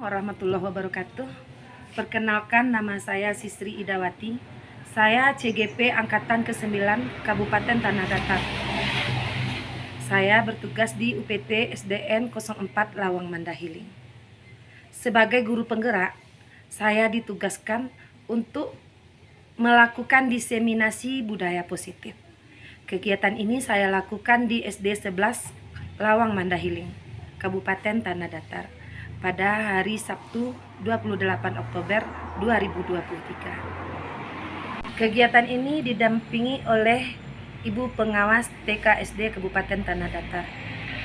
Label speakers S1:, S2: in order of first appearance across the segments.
S1: warahmatullahi wabarakatuh. Perkenalkan, nama saya Sisri Idawati. Saya CGP Angkatan ke-9 Kabupaten Tanah Datar. Saya bertugas di UPT SDN 04 Lawang Mandahiling. Sebagai guru penggerak, saya ditugaskan untuk melakukan diseminasi budaya positif. Kegiatan ini saya lakukan di SD 11 Lawang Mandahiling, Kabupaten Tanah Datar, pada hari Sabtu 28 Oktober 2023. Kegiatan ini didampingi oleh Ibu Pengawas TK SD Kabupaten Tanah Datar,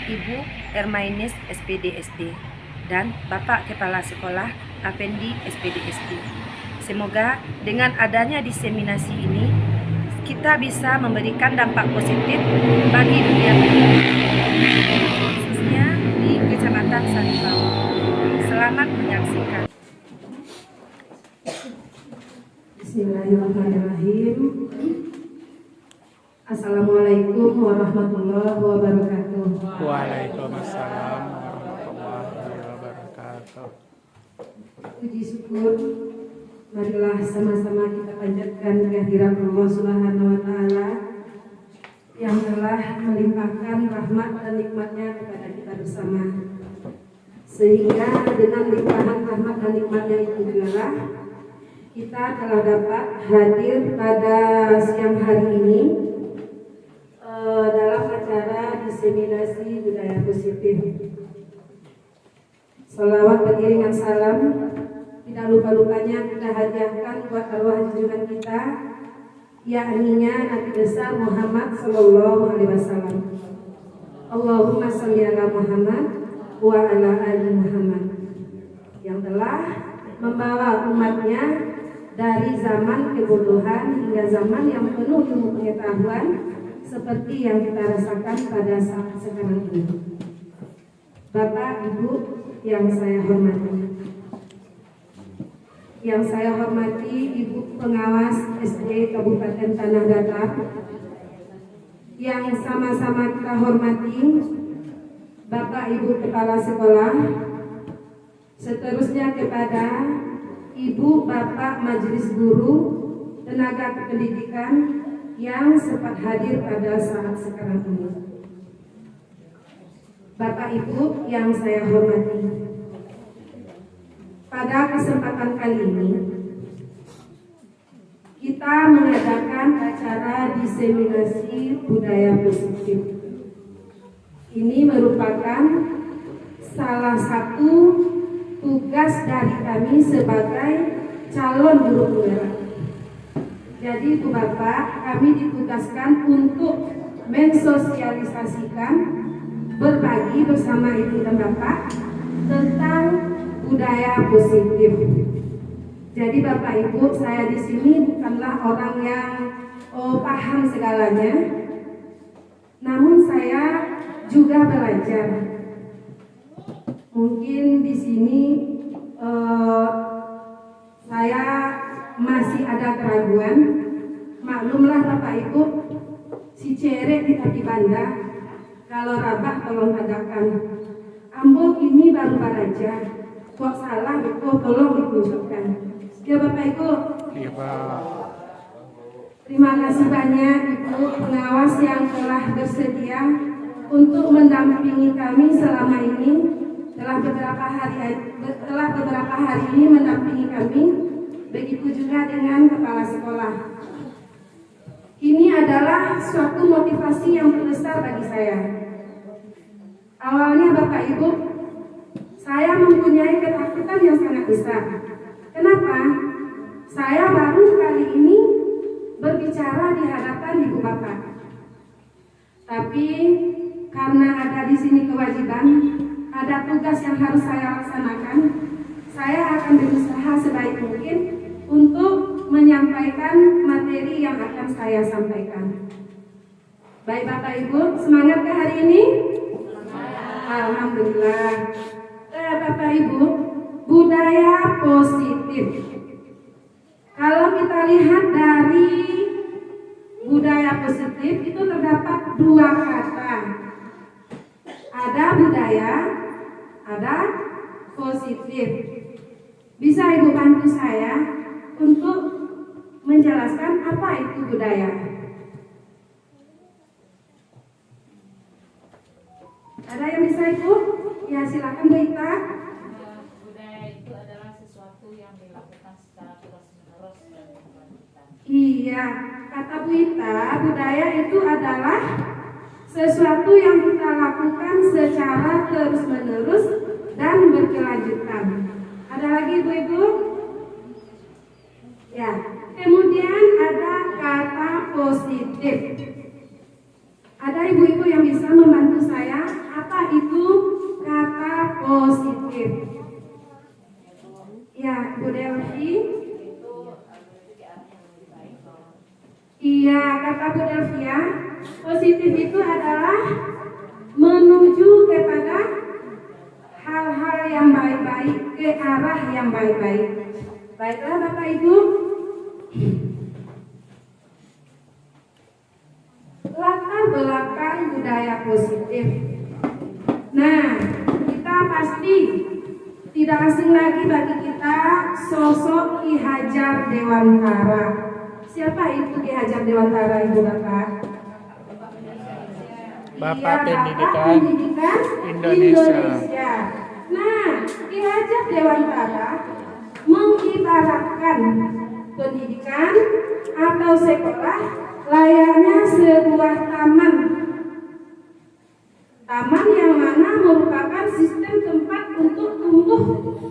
S1: Ibu Ermainis SPD SD, dan Bapak Kepala Sekolah Apendi SPD SD. Semoga dengan adanya diseminasi ini kita bisa memberikan dampak positif bagi dunia pendidikan, khususnya di Kecamatan Sanibau. Selamat menyaksikan.
S2: Bismillahirrahmanirrahim. Assalamualaikum warahmatullahi wabarakatuh.
S3: Waalaikumsalam warahmatullahi wabarakatuh.
S2: Puji syukur, marilah sama-sama kita panjatkan kehadiran Allah Subhanahu wa Ta'ala yang telah melimpahkan rahmat dan nikmatnya kepada kita bersama, sehingga dengan limpahan rahmat dan nikmatnya itu juga kita telah dapat hadir pada siang hari ini dalam acara diseminasi budaya positif. Salawat beriringan salam tidak lupa-lupanya kita hadiahkan buat arwah junjungan kita, yakninya Nabi besar Muhammad Sallallahu Alaihi Wasallam. Allahumma sholli ala Muhammad wa ala ali Muhammad, yang telah membawa umatnya dari zaman kebodohan hingga zaman yang penuh ilmu pengetahuan seperti yang kita rasakan pada saat sekarang ini. Bapak, Ibu yang saya hormati, Ibu Pengawas SD Kabupaten Tanah Datar, yang sama-sama kita hormati Bapak Ibu Kepala Sekolah, seterusnya kepada Ibu Bapak Majelis Guru, tenaga kependidikan yang sempat hadir pada saat sekarang ini. Bapak Ibu yang saya hormati, pada kesempatan kali ini kita mengadakan acara diseminasi budaya positif. Ini merupakan salah satu tugas dari kami sebagai calon guru penggerak. Jadi Bu Bapak, kami ditugaskan untuk mensosialisasikan, berbagi bersama Ibu dan Bapak tentang budaya positif. Jadi Bapak Ibu, saya di sini bukanlah orang yang paham segalanya, namun saya juga belajar. Mungkin di sini saya masih ada keraguan. Maklumlah Bapak Ibu, si cere di kaki banda, kalau rabah tolong adakan. Ambo ini baru belajar, kok salah itu tolong ditunjukkan. Ya Bapak Ibu.
S3: Iya Pak.
S2: Terima kasih banyak Ibu Pengawas yang telah bersedia untuk mendampingi kami selama ini. Telah beberapa hari ini mendampingi kami. Begitu juga dengan kepala sekolah. Ini adalah suatu motivasi yang besar bagi saya. Awalnya Bapak Ibu, saya mempunyai ketakutan yang sangat besar. Kenapa? Saya baru kali ini berbicara di hadapan Ibu Bapak. Tapi karena ada di sini kewajiban, ada tugas yang harus saya laksanakan, saya akan berusaha sebaik mungkin untuk menyampaikan materi yang akan saya sampaikan. Baik Bapak Ibu, semangat ke hari ini? Alhamdulillah. Bapak Ibu, budaya positif. Kalau kita lihat dari budaya positif itu terdapat dua kata. Ada budaya, ada positif. Bisa Ibu bantu saya untuk menjelaskan apa itu budaya? Ada yang bisa Ibu? Ya silakan Bu Ita.
S4: Budaya itu adalah sesuatu yang dilakukan secara terus-menerus dan berkelanjutan.
S2: Iya, kata Bu Ita, budaya itu adalah sesuatu yang kita lakukan secara terus-menerus dan berkelanjutan. Ada lagi Ibu-Ibu? Ya, kemudian ada kata positif. Ada Ibu-Ibu yang bisa membantu saya? Apa itu kata positif? Ya, Bu Delvi. Iya, kata Bu Delvia, positif itu adalah menuju kepada hal-hal yang baik-baik, ke arah yang baik-baik. Baiklah Bapak Ibu, latar belakang budaya positif. Nah, kita pasti tidak asing lagi bagi kita sosok Ki Hajar Dewantara. Siapa itu Ki Hajar Dewantara, Ibu Bapak?
S3: Bapak
S2: Iya,
S3: Pendidikan Indonesia.
S2: Nah, Ki Hajar Dewantara mengibaratkan pendidikan atau sekolah layaknya sebuah taman. Taman yang mana merupakan sistem tempat untuk tumbuh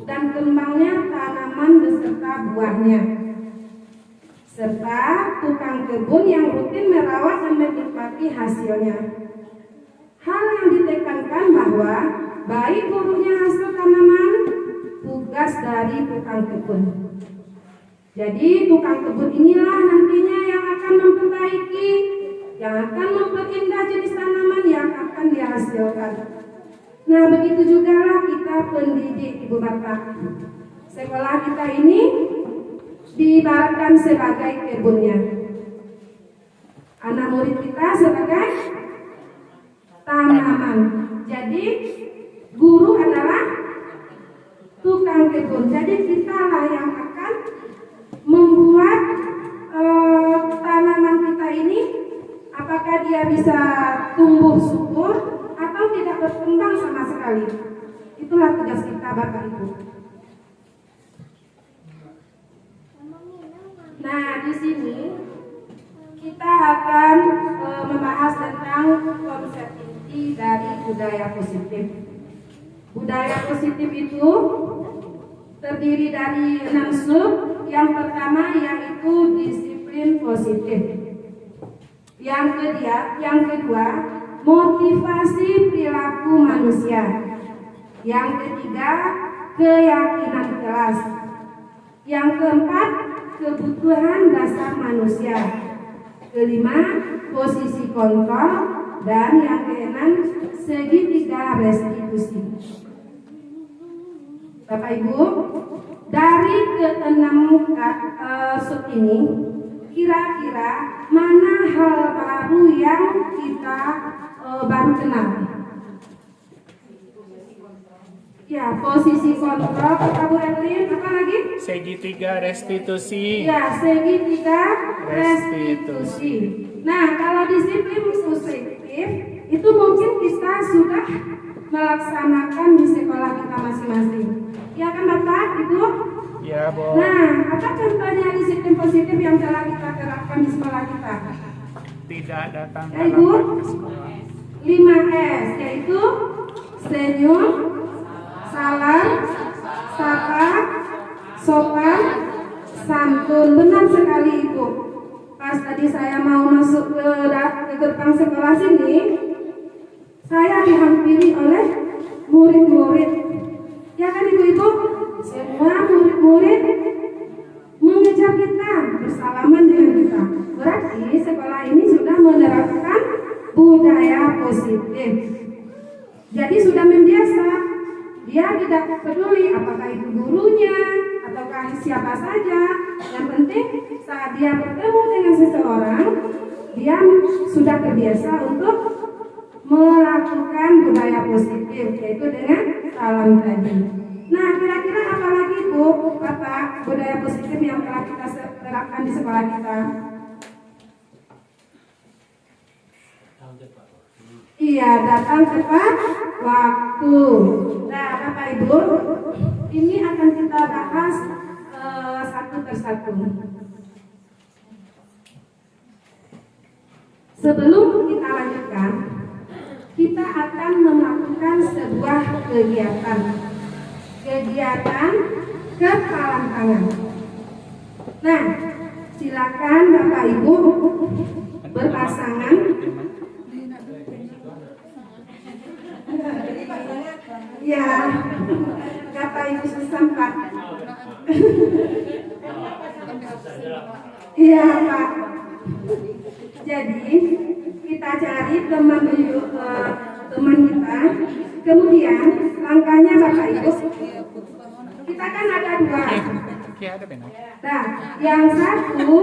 S2: dan kembangnya tanaman beserta buahnya, serta tukang kebun yang rutin merawat dan menikmati hasilnya. Hal yang ditekankan bahwa baik buruknya hasil tanaman tugas dari tukang kebun. Jadi tukang kebun inilah nantinya yang akan memperbaiki, yang akan memperindah jenis tanaman yang akan dihasilkan. Nah, begitu juga lah kita pendidik Ibu Bapak. Sekolah kita ini diibaratkan sebagai kebunnya. Anak murid kita sebagai tanaman. Jadi guru adalah tukang kebun. Jadi kitalah yang akan membuat tanaman kita ini apakah dia bisa tumbuh subur atau tidak berkembang sama sekali. Itulah tugas kita Bapak Ibu. Nah, di sini kita akan membahas tentang konsep inti dari budaya positif. Budaya positif itu terdiri dari 6 sub. Yang pertama yaitu disiplin positif. Yang kedua, motivasi perilaku manusia. Yang ketiga, keyakinan kelas. Yang keempat, kebutuhan dasar manusia. Kelima, posisi kontrol. Dan yang keenam, segitiga restitusi. Bapak Ibu, dari keenam sub ini, kira-kira mana hal baru yang kita baru kenal? Ya, posisi kontrol, Bu Erlin, apa lagi?
S3: Segitiga restitusi.
S2: Ya, segitiga restitusi. Nah, kalau disiplin positif itu mungkin kita sudah melaksanakan di sekolah kita masing-masing. Ya kan Bapak, Ibu?
S3: Ya, Bu.
S2: Nah, apa contohnya disiplin positif yang telah kita terapkan di sekolah kita?
S3: Tidak datang
S2: Ya, Ibu?
S3: terlambat ke sekolah.
S2: 5S, yaitu senyum, salam, sapa, sopan, santun. Benar sekali Ibu. Pas tadi saya mau masuk ke gerbang sekolah sini, saya dihampiri oleh murid-murid. Ya kan Ibu-Ibu? Semua murid-murid mengejar kita, bersalaman dengan kita. Berarti sekolah ini sudah menerapkan budaya positif. Jadi sudah membiasa. Dia tidak peduli apakah itu gurunya ataukah siapa saja. Yang penting saat dia bertemu dengan seseorang, dia sudah terbiasa untuk melakukan budaya positif, yaitu dengan salam tadi. Nah, kira-kira apa lagi Bu apa budaya positif yang telah kita terapkan di sekolah kita? Iya, datang tepat waktu. Nah, Bapak Ibu, ini akan kita bahas satu persatu. Sebelum kita lanjutkan, kita akan melakukan sebuah kegiatan kepalan tangan. Nah, silakan Bapak Ibu berpasangan. Ya, Bapak Ibu susah Pak. Iya Pak. Jadi kita cari teman kita. Kemudian langkahnya Bapak Ibu, kita kan ada dua. Nah, yang satu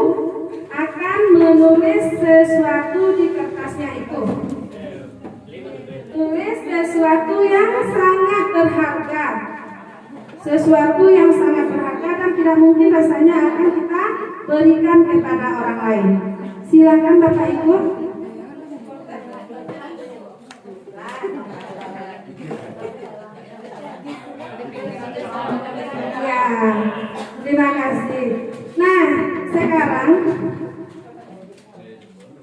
S2: akan menulis sesuatu di kertasnya itu. Tulis sesuatu yang sangat berharga. Sesuatu yang sangat berharga dan tidak mungkin rasanya akan kita berikan kepada orang lain. Silakan Bapak Ibu. Ya, terima kasih. Nah, sekarang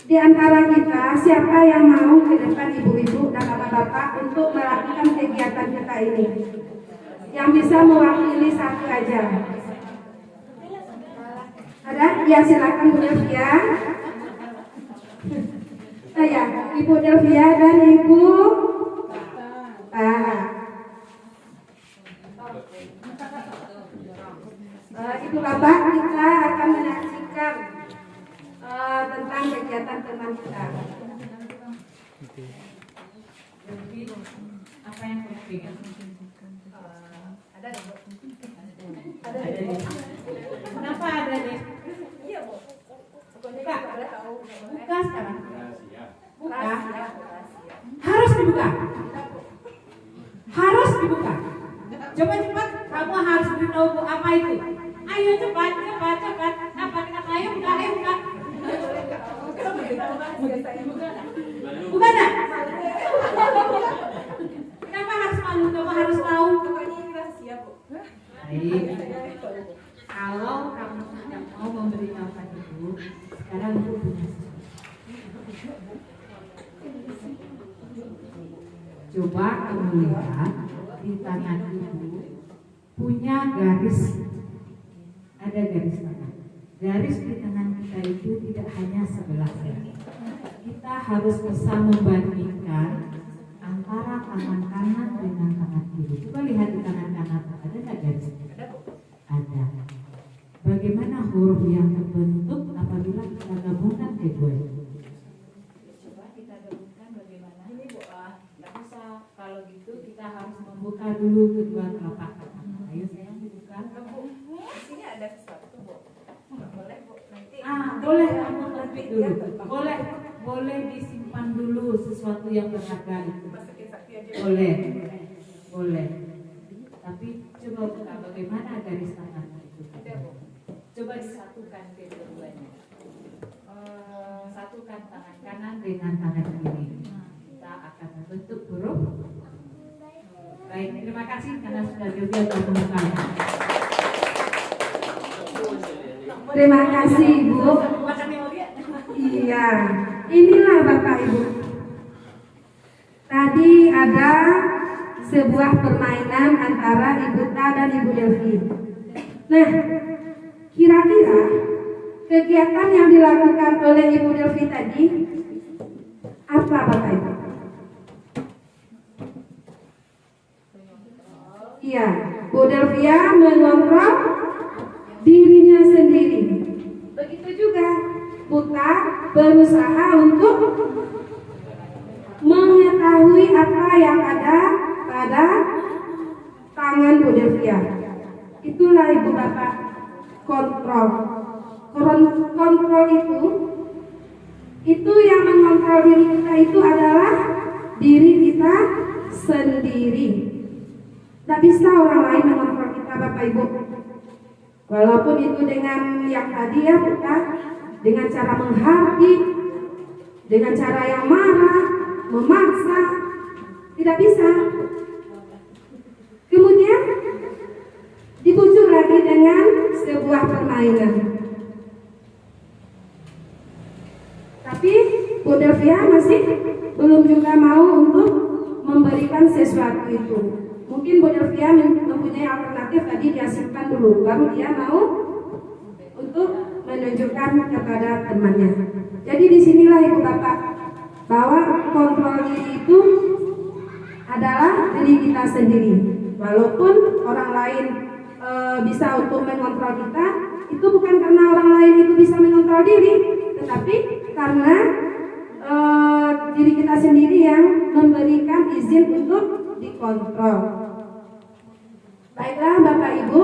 S2: di antara kita siapa yang mau ke depan ibu-ibu dan bapak-bapak untuk melakukan kegiatan kita ini? Yang bisa mewakili satu aja. Ada? Ya, silakan Bu Delvia. Ya, Ibu Delvia dan Ibu Ibu Bapak, kita akan menyaksikan tentang kegiatan teman kita.
S4: Apa yang kamu pegang? Ada deh. Kenapa ada deh? Iya Bu. Buka. Buka sekarang. Buka. Harus dibuka. Harus dibuka. Coba cepat. Kamu harus beritahu Bu apa itu. Ayo cepat. Apa? Ayo buka. Bukan dah. Kenapa harus malu? Kamu harus tahu. Baik. Kalau kamu tidak mau memberitahukan Ibu, sekarang Ibu punya sesuatu. Coba kamu lihat di tangan Ibu punya garis. Ada garis tangan. Garis di tangan kita itu tidak hanya sebelah saja. Kita harus bisa membandingkan antara tangan kanan dengan tangan kiri. Coba lihat di tangan kanan, ada nggak garis? Ada. Bagaimana huruf yang terbentuk apabila kita gabungkan keduanya? Coba kita gabungkan bagaimana? Ini Bu, nggak bisa. Kalau gitu kita harus membuka dulu kedua telapak tangan. Ayo sayang dibuka.
S5: Di sini ada sesuatu, Bu. Boleh, Bu. Nanti.
S4: Boleh kamu lanjut dulu. Boleh disimpan dulu sesuatu yang berharga itu.
S5: Masukin sakti aja.
S4: Boleh. Tapi coba buka bagaimana garis tangan itu.
S5: Ada, Bu.
S4: Coba disatukan keduanya. Satukan tangan kanan dengan tangan kiri. Kita akan membentuk huruf. Baik, terima kasih karena sudah juga teman-teman.
S2: Terima kasih Ibu. Iya, inilah Bapak Ibu. Tadi ada sebuah permainan antara Ibu Ta dan Ibu Delvi. Nah, kira-kira kegiatan yang dilakukan oleh Ibu Delvi tadi apa Bapak Ibu? Iya, Bu Delvia mengontrol dirinya sendiri. Begitu juga Buta berusaha untuk mengetahui apa yang ada pada tangan Bu Delvia. Itulah Ibu Bapak kontrol. Kontrol itu yang mengontrol diri kita itu adalah diri kita sendiri. Tidak bisa orang lain mengontrol kita Bapak Ibu. Walaupun itu dengan yang tadi ya kita dengan cara menghardik, dengan cara yang marah, memaksa, tidak bisa. Kemudian dibujuk lagi dengan sebuah permainan. Tapi Bu Delvia masih belum juga mau untuk memberikan sesuatu itu. Mungkin Bu Delvia mempunyai alternatif, tadi dia simpan dulu, baru dia mau untuk menunjukkan kepada temannya. Jadi disinilah Ibu Bapak, bahwa kontrol diri itu adalah diri kita sendiri. Walaupun orang lain bisa untuk mengontrol kita, itu bukan karena orang lain itu bisa mengontrol diri, tetapi karena diri kita sendiri yang memberikan izin untuk dikontrol. Baiklah Bapak Ibu,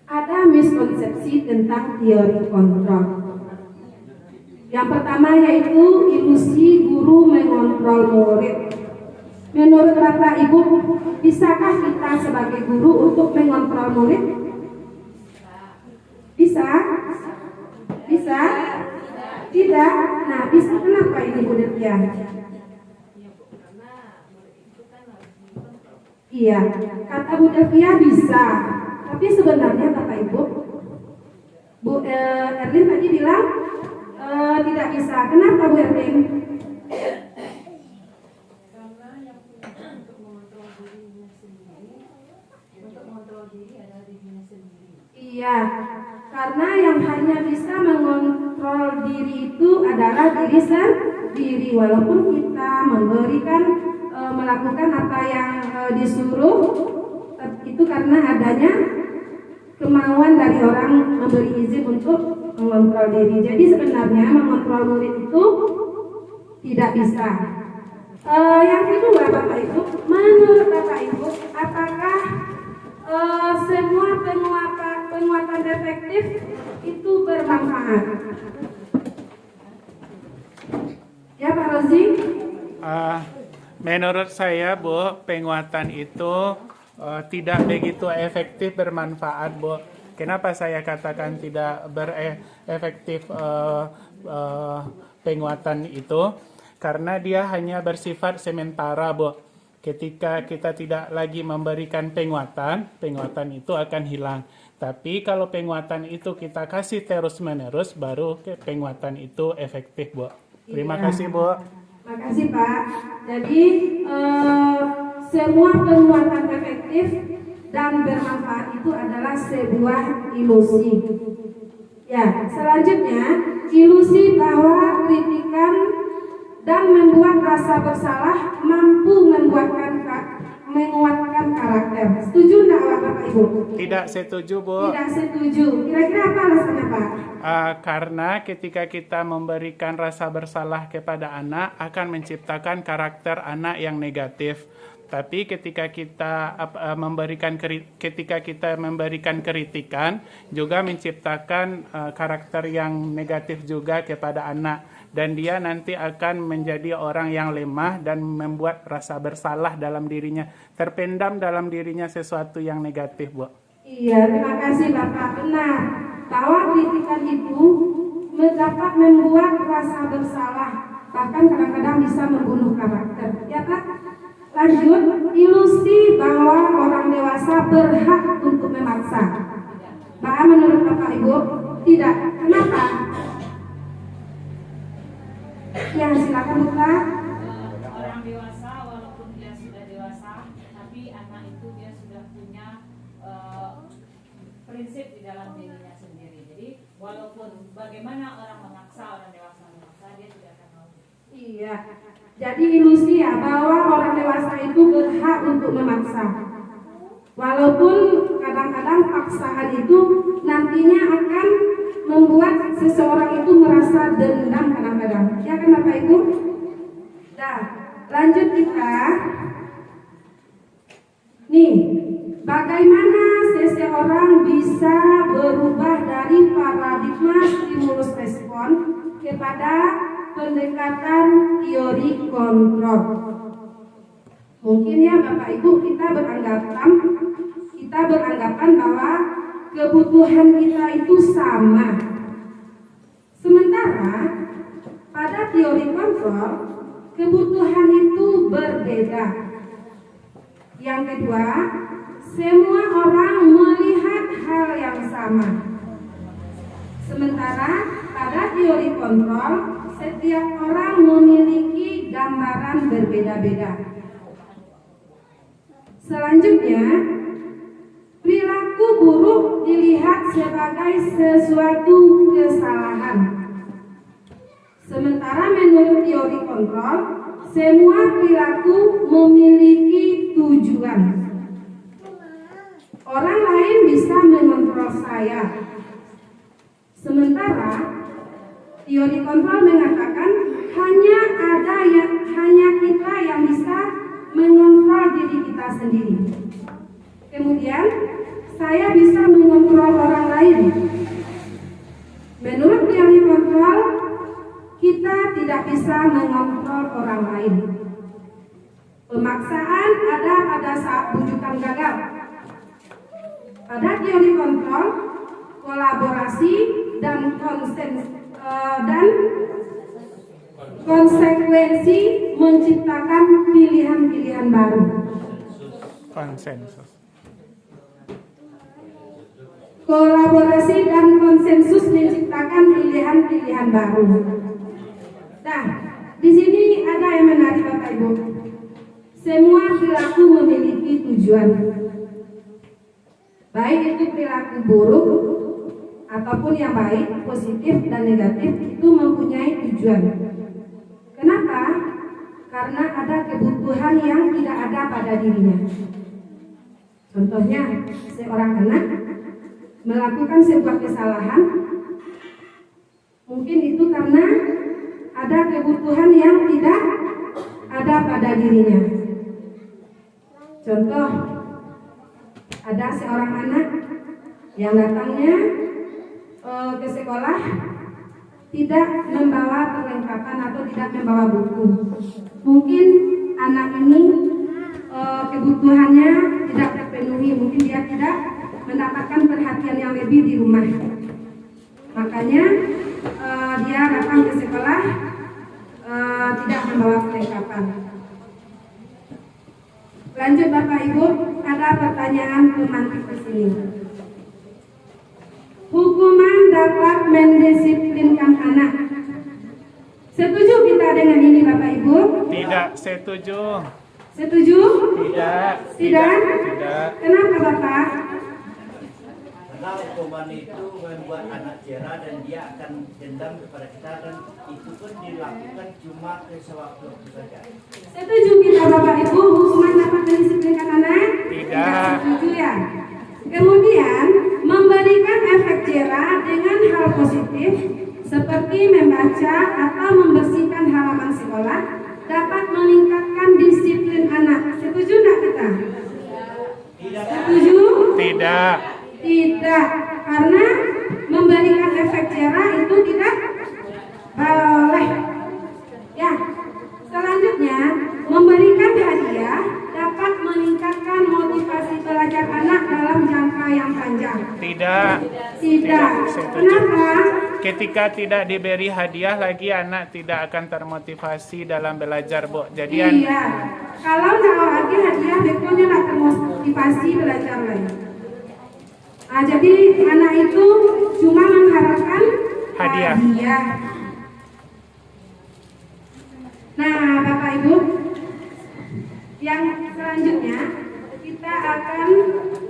S2: ada miskonsepsi tentang teori kontrol. Yang pertama yaitu ilusi guru mengontrol murid. Menurut Bapak Ibu, bisakah kita sebagai guru untuk mengontrol murid? Bisa? Bisa? Tidak? Nah, bisa. Kenapa ini Bu Devia? Iya, kata Bu Devia bisa. Tapi sebenarnya Bapak Ibu, Bu Erlin tadi bilang tidak bisa. Kenapa Bu Erlin?
S5: Karena yang untuk mengontrol dirinya sendiri, untuk mengontrol diri adalah dirinya sendiri.
S2: Iya, karena yang hanya bisa mengontrol diri itu adalah diri sendiri. Walaupun kita memberikan melakukan apa yang disuruh, itu karena adanya kemauan dari orang memberi izin untuk mengontrol diri. Jadi sebenarnya mengontrol murid itu tidak bisa. Yang kedua Bapak Ibu, menurut Bapak Ibu, apakah semua penguatan efektif itu bermanfaat? Ya Pak Rozi?
S3: Menurut saya, Bu, penguatan itu tidak begitu efektif bermanfaat, Bu. Kenapa saya katakan tidak berefektif penguatan itu? Karena dia hanya bersifat sementara, Bu. Ketika kita tidak lagi memberikan penguatan itu akan hilang. Tapi kalau penguatan itu kita kasih terus-menerus, baru penguatan itu efektif, Bu. Terima kasih, Bu.
S2: Terima kasih, Pak. Jadi semua penguatan efektif dan bermanfaat itu adalah sebuah ilusi. Ya, selanjutnya ilusi bahwa kritikan dan membuat rasa bersalah mampu menguatkan karakter. Setuju enggak Bapak Ibu?
S3: Tidak setuju, Bu.
S2: Tidak setuju. Kira-kira apa alasannya, Pak?
S3: Karena ketika kita memberikan rasa bersalah kepada anak akan menciptakan karakter anak yang negatif. Tapi ketika kita memberikan kritikan juga menciptakan karakter yang negatif juga kepada anak, dan dia nanti akan menjadi orang yang lemah dan membuat rasa bersalah dalam dirinya, terpendam dalam dirinya sesuatu yang negatif, Bu.
S2: Iya, terima kasih Bapak. Benar, bahwa kritikan itu dapat membuat rasa bersalah, bahkan kadang-kadang bisa membunuh karakter. Ya Pak? Lanjut, ilusi bahwa orang dewasa berhak untuk memaksa. Bahkan menurut Bapak Ibu, tidak. Kenapa? Ya, silakan Bapak.
S6: Orang dewasa walaupun dia sudah dewasa, tapi anak itu dia sudah punya prinsip di dalam dirinya sendiri. Jadi walaupun bagaimana orang memaksa, orang dewasa memaksa, dia tidak akan mau.
S2: Iya. Jadi ilusi ya bahwa orang dewasa itu berhak untuk memaksa. Walaupun kadang-kadang paksaan itu nantinya akan membuat seseorang itu merasa dendam kadang-kadang. Ya kan Bapak Ibu? Nah, lanjut kita. Nih, bagaimana seseorang bisa berubah dari paradigma stimulus respon kepada pendekatan teori kontrol. Mungkin ya Bapak Ibu kita beranggapan bahwa kebutuhan kita itu sama. Sementara pada teori kontrol kebutuhan itu berbeda. Yang kedua, semua orang melihat hal yang sama. Sementara pada teori kontrol setiap orang memiliki gambaran berbeda-beda. Selanjutnya, perilaku buruk dilihat sebagai sesuatu kesalahan. Sementara menurut teori kontrol, semua perilaku memiliki tujuan. Orang lain bisa mengontrol saya. Sementara teori kontrol mengatakan hanya kita yang bisa mengontrol diri kita sendiri. Kemudian saya bisa mengontrol orang lain. Menurut teori kontrol, kita tidak bisa mengontrol orang lain. Pemaksaan ada pada saat bujukan gagal. Pada teori kontrol, kolaborasi dan konsekuensi menciptakan pilihan-pilihan baru.
S3: Konsensus.
S2: Kolaborasi dan konsensus menciptakan pilihan-pilihan baru. Nah, di sini ada yang menarik Bapak Ibu. Semua perilaku memiliki tujuan. Baik itu perilaku buruk ataupun yang baik, positif dan negatif itu mempunyai tujuan. Kenapa? Karena ada kebutuhan yang tidak ada pada dirinya. Contohnya, seorang anak melakukan sebuah kesalahan, mungkin itu karena ada kebutuhan yang tidak ada pada dirinya. Contoh, ada seorang anak yang datangnya ke sekolah tidak membawa perlengkapan atau tidak membawa buku. Mungkin anak ini kebutuhannya tidak terpenuhi, mungkin dia tidak mendapatkan perhatian yang lebih di rumah. Makanya dia datang ke sekolah tidak membawa perlengkapan. Lanjut Bapak Ibu, ada pertanyaan pemantik di sini. Hukuman dapat mendisiplinkan anak. Setuju kita dengan ini Bapak Ibu?
S3: Tidak setuju.
S2: Setuju?
S3: Tidak.
S2: Tidak?
S3: Tidak.
S2: Kenapa Bapak?
S7: Karena hukuman itu membuat anak cerah dan dia akan dendam kepada kita, dan itu pun dilakukan cuma ke sewaktu-waktu saja.
S2: Setuju kita Bapak Ibu, hukuman dapat mendisiplinkan anak?
S3: Tidak.
S2: Setuju ya. Kemudian memberikan efek jerah dengan hal positif seperti membaca atau membersihkan halaman sekolah dapat meningkatkan disiplin anak. Setuju enggak kita? Setuju?
S3: Tidak.
S2: Tidak, karena memberikan efek jerah itu tidak boleh. Ya, selanjutnya memberikan hadiah dapat meningkatkan motivasi belajar anak dalam jangka yang panjang.
S3: Tidak.
S2: Tidak.
S3: Setuju.
S2: Kenapa?
S3: Ketika tidak diberi hadiah lagi, anak tidak akan termotivasi dalam belajar, Bu. Jadi
S2: Iya. Kalau nggak lagi hadiah, bekonya nggak termotivasi belajar lagi. Nah, jadi anak itu cuma mengharapkan
S3: Hadiah.
S2: Nah, Bapak Ibu, yang selanjutnya kita akan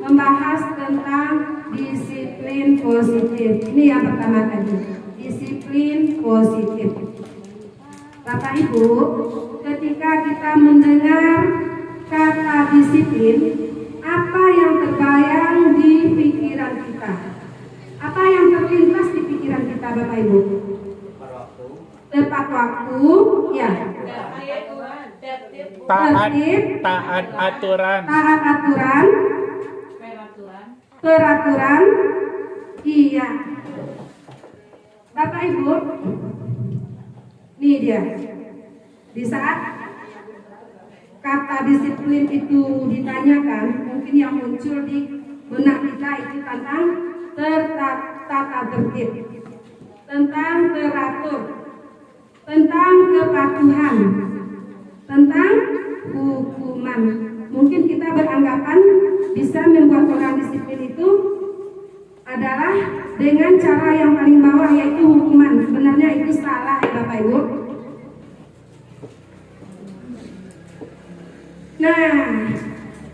S2: membahas tentang disiplin positif. Ini yang pertama tadi, disiplin positif. Bapak Ibu, ketika kita mendengar kata disiplin, apa yang terbayang di pikiran kita? Apa yang terlintas di pikiran kita Bapak Ibu? Tepat waktu, ya.
S3: taat aturan.
S2: Taat aturan, peraturan, iya. Bapak Ibu, nih dia. Di saat kata disiplin itu ditanyakan, mungkin yang muncul di benak kita itu tentang tata tertib, tentang teratur, tentang kepatuhan, tentang hukuman. Mungkin kita beranggapan bisa membuat orang disiplin itu adalah dengan cara yang paling bawah, yaitu hukuman. Sebenarnya itu salah ya Bapak Ibu. Nah,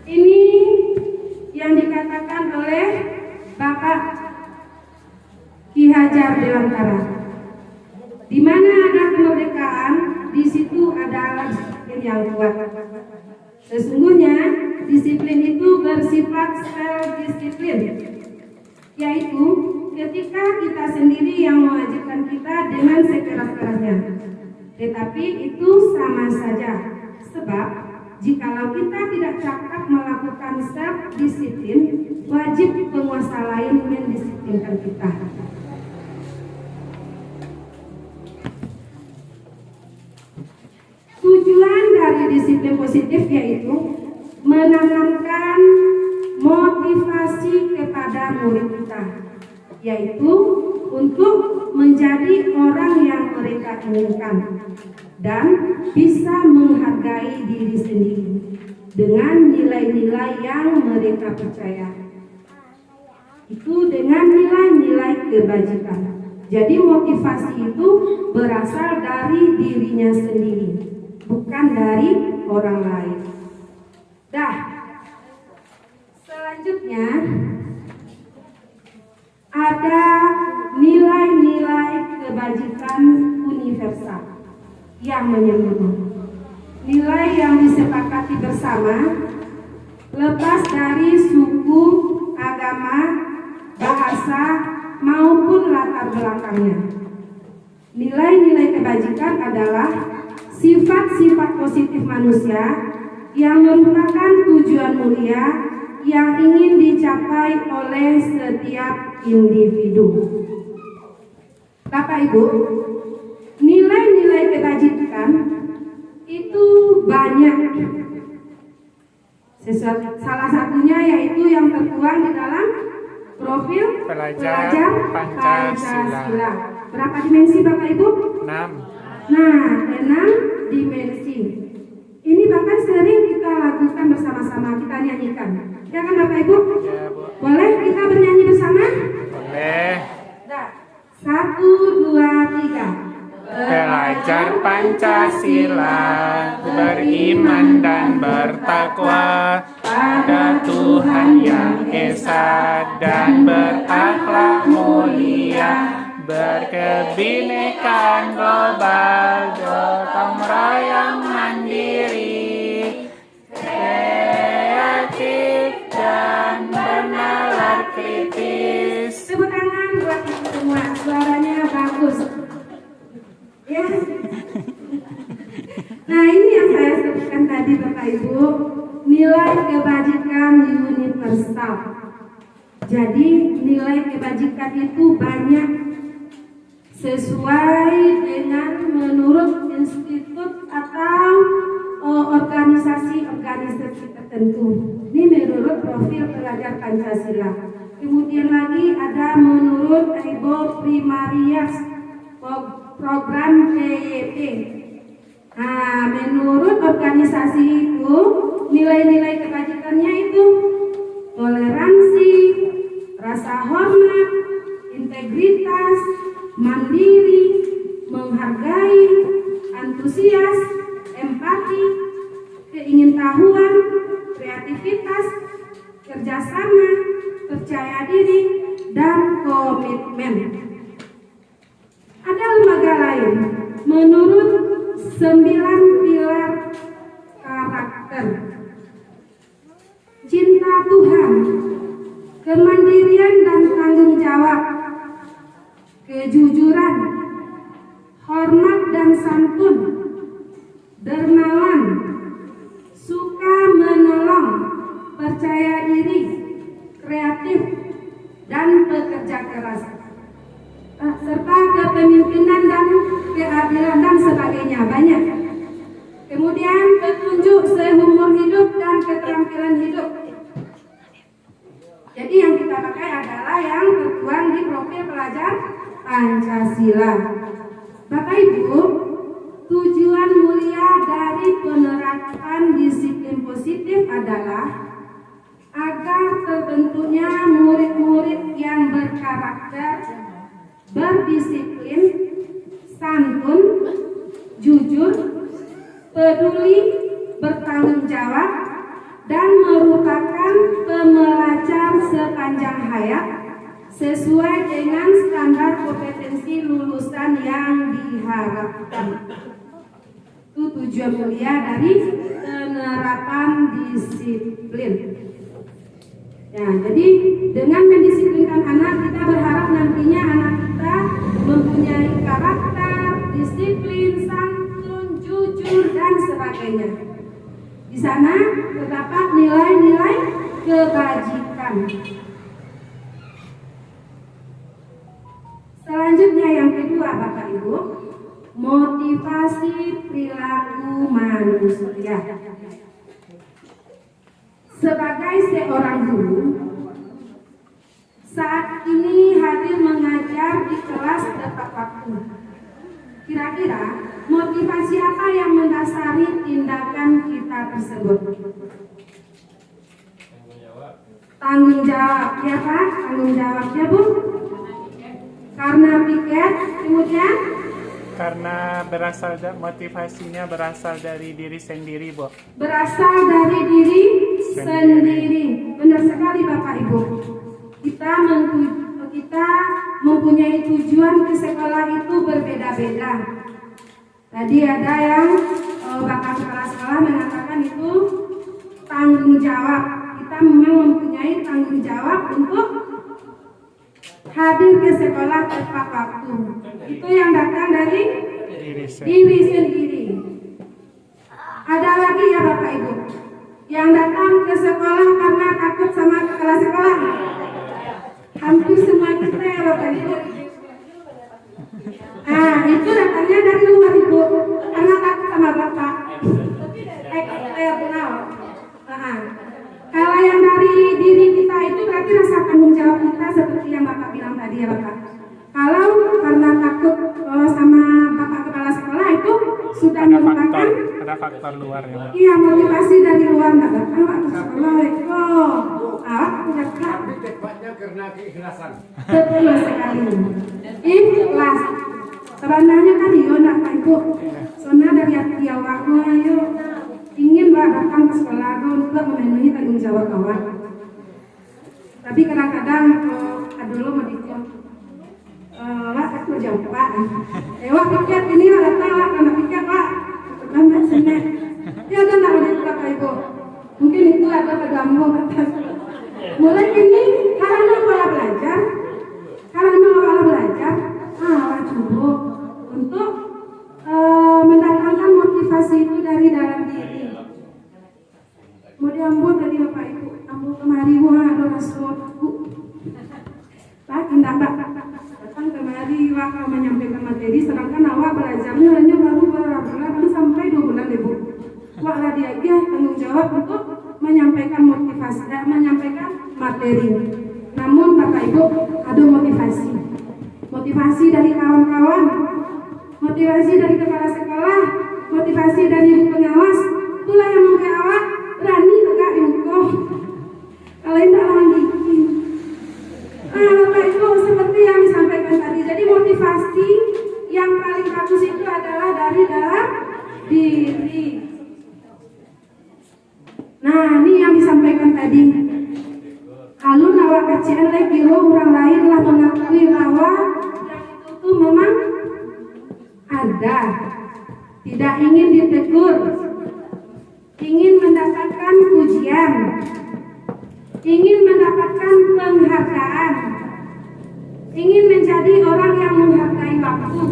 S2: ini yang dikatakan oleh Bapak Ki Hajar Dewantara. Di mana ada kemerdekaan, di situ adalah disiplin yang kuat. Sesungguhnya disiplin itu bersifat self-disiplin, yaitu ketika kita sendiri yang mewajibkan kita dengan sekeras-kerasnya. Tetapi itu sama saja, sebab jikalau kita tidak cakap melakukan self-disiplin, wajib penguasa lain mendisiplinkan kita. Tujuan dari disiplin positif yaitu menanamkan motivasi kepada murid kita, yaitu untuk menjadi orang yang mereka inginkan dan bisa menghargai diri sendiri dengan nilai-nilai yang mereka percaya. Itu dengan nilai-nilai kebajikan. Jadi motivasi itu berasal dari dirinya sendiri, bukan dari orang lain. Selanjutnya ada nilai-nilai kebajikan universal yang menyeluruh. Nilai yang disepakati bersama, lepas dari suku, agama, bahasa, maupun latar belakangnya. Nilai-nilai kebajikan adalah sifat-sifat positif manusia yang merupakan tujuan mulia yang ingin dicapai oleh setiap individu. Bapak Ibu, nilai-nilai kebajikan itu banyak. Salah satunya yaitu yang tertuang di dalam profil pelajar Pancasila. Berapa dimensi Bapak Ibu?
S3: 6.
S2: Nah, 6 dimensi. Ini bahkan sering kita lakukan bersama-sama, kita nyanyikan. Ya kan Bapak Ibu?
S3: Ya, Bu.
S2: Boleh kita bernyanyi bersama?
S3: Boleh.
S2: Nah, 1, 2, 3.
S3: Belajar Pancasila, beriman dan bertakwa pada Tuhan yang Esa dan berakhlak mulia, berkebinekaan global, gotong royong mandiri, kreatif dan bernalar kritis.
S2: Tepuk tangan buat ibu semua, suaranya bagus. Ya. Nah, ini yang saya sebutkan tadi Bapak Ibu, nilai kebajikan universal. Jadi nilai kebajikan itu banyak sesuai dengan menurut institut atau organisasi tertentu. Ini menurut profil pelajar Pancasila. Kemudian lagi ada menurut Ibu Primarias program PYP. Nah, menurut organisasi itu nilai-nilai kebajikannya itu toleransi, rasa hormat, integritas, mandiri, menghargai, antusias, empati, keingintahuan, kreativitas, kerjasama, percaya diri, dan komitmen. Ada lembaga lain menurut 9 pilar karakter: cinta Tuhan, kemandirian dan tanggung jawab, kejujuran, hormat dan santun, dermawan, suka menolong, percaya diri, kreatif, dan pekerja keras, serta kepemimpinan dan keadilan dan sebagainya. Banyak. Kemudian petunjuk humor hidup dan keterampilan hidup. Jadi yang kita pakai adalah yang tertuang di profil pelajar Pancasila. Bapak Ibu, tujuan mulia dari penerapan disiplin positif adalah agar terbentuknya murid-murid yang berkarakter, berdisiplin, santun, jujur, peduli, bertanggung jawab, dan merupakan pembelajar sepanjang hayat sesuai dengan standar kompetensi lulusan yang diharapkan. Itu tujuan mulia dari penerapan disiplin. Ya, jadi dengan mendisiplinkan anak, kita berharap nantinya anak kita mempunyai karakter, disiplin, santun, jujur, dan sebagainya. Di sana terdapat nilai-nilai kebajikan. Selanjutnya yang kedua, Bapak Ibu, motivasi perilaku manusia. Sebagai seorang guru, saat ini hadir mengajar di kelas tepat waktu. Kira-kira motivasi apa yang mendasari tindakan kita tersebut? Tanggung jawab, ya Pak? Tanggung jawab, ya Bu? Karena piket, kemudian?
S3: Karena motivasinya berasal dari diri sendiri, Bu.
S2: Berasal dari diri sendiri. Benar sekali Bapak Ibu. Kita mempunyai tujuan ke sekolah itu berbeda-beda. Tadi ada yang Bapak Kepala Sekolah mengatakan itu tanggung jawab. Kita memang mempunyai tanggung jawab untuk hadir ke sekolah tepat waktu. Itu yang datang dari diri sendiri. Ada lagi ya Bapak Ibu, yang datang ke sekolah karena takut sama kepala sekolah. Hampir semua kita ya Bapak Ibu. Itu datangnya dari luar Ibu, karena takut sama Bapak. Eksternal. Kalau yang dari diri kita itu berarti rasa tanggung jawab kita seperti yang Bapak bilang tadi ya Bapak. Kalau karena takut sama Bapak Kepala Sekolah itu sudah merupakan
S3: ada faktor luar ya.
S2: Iya, motivasi dari luar nggak datang Pak ke sekolah itu. Punya kak.
S8: Tepatnya karena keikhlasan.
S2: Betul sekali. Ikhlas. Sebenarnya kan yo nak Pak Ibu. Soalnya dari hati awakmu ayo ingin datang ke sekolah untuk memenuhi tanggung jawab awak. Tapi kadang-kadang dulu mau dikon, Wak aku jawab Pak. Wak piket ini Wak datang Wak karena piket Wak. Kemudian sini, ya ada nak ada Bapak Ibu. Mungkin itu ada tergambung atas. Mulai ini karena pola belajar, Wak cukup untuk mendatangkan motivasi itu dari dalam diri. Mau diambil tadi Bapak Ibu, ambil kemari wah ada rasulku. Pak, tidak datang kemari wah kalau menyampaikan materi, sedangkan awak belajarnya hanya baru beberapa bulan, baru sampai 2 bulan Ibu. Wah lah dia tanggung jawab untuk menyampaikan motivasi, menyampaikan materi. Namun Bapak Ibu ada motivasi dari kawan-kawan, motivasi dari kepala sekolah, motivasi dari ibu pengawas. Itulah yang membuat awak berani tegak hukum. Kalau tidak lawan gigi. Bapak Ibu seperti yang disampaikan tadi. Jadi motivasi yang paling bagus itu adalah dari dalam diri. Nah, ini yang disampaikan tadi. Alun awak kecil kira orang lain lah mengakui bahwa yang itu memang ada. Tidak ingin ditegur, ingin mendapatkan pujian, ingin mendapatkan penghargaan, ingin menjadi orang yang menghargai waktu,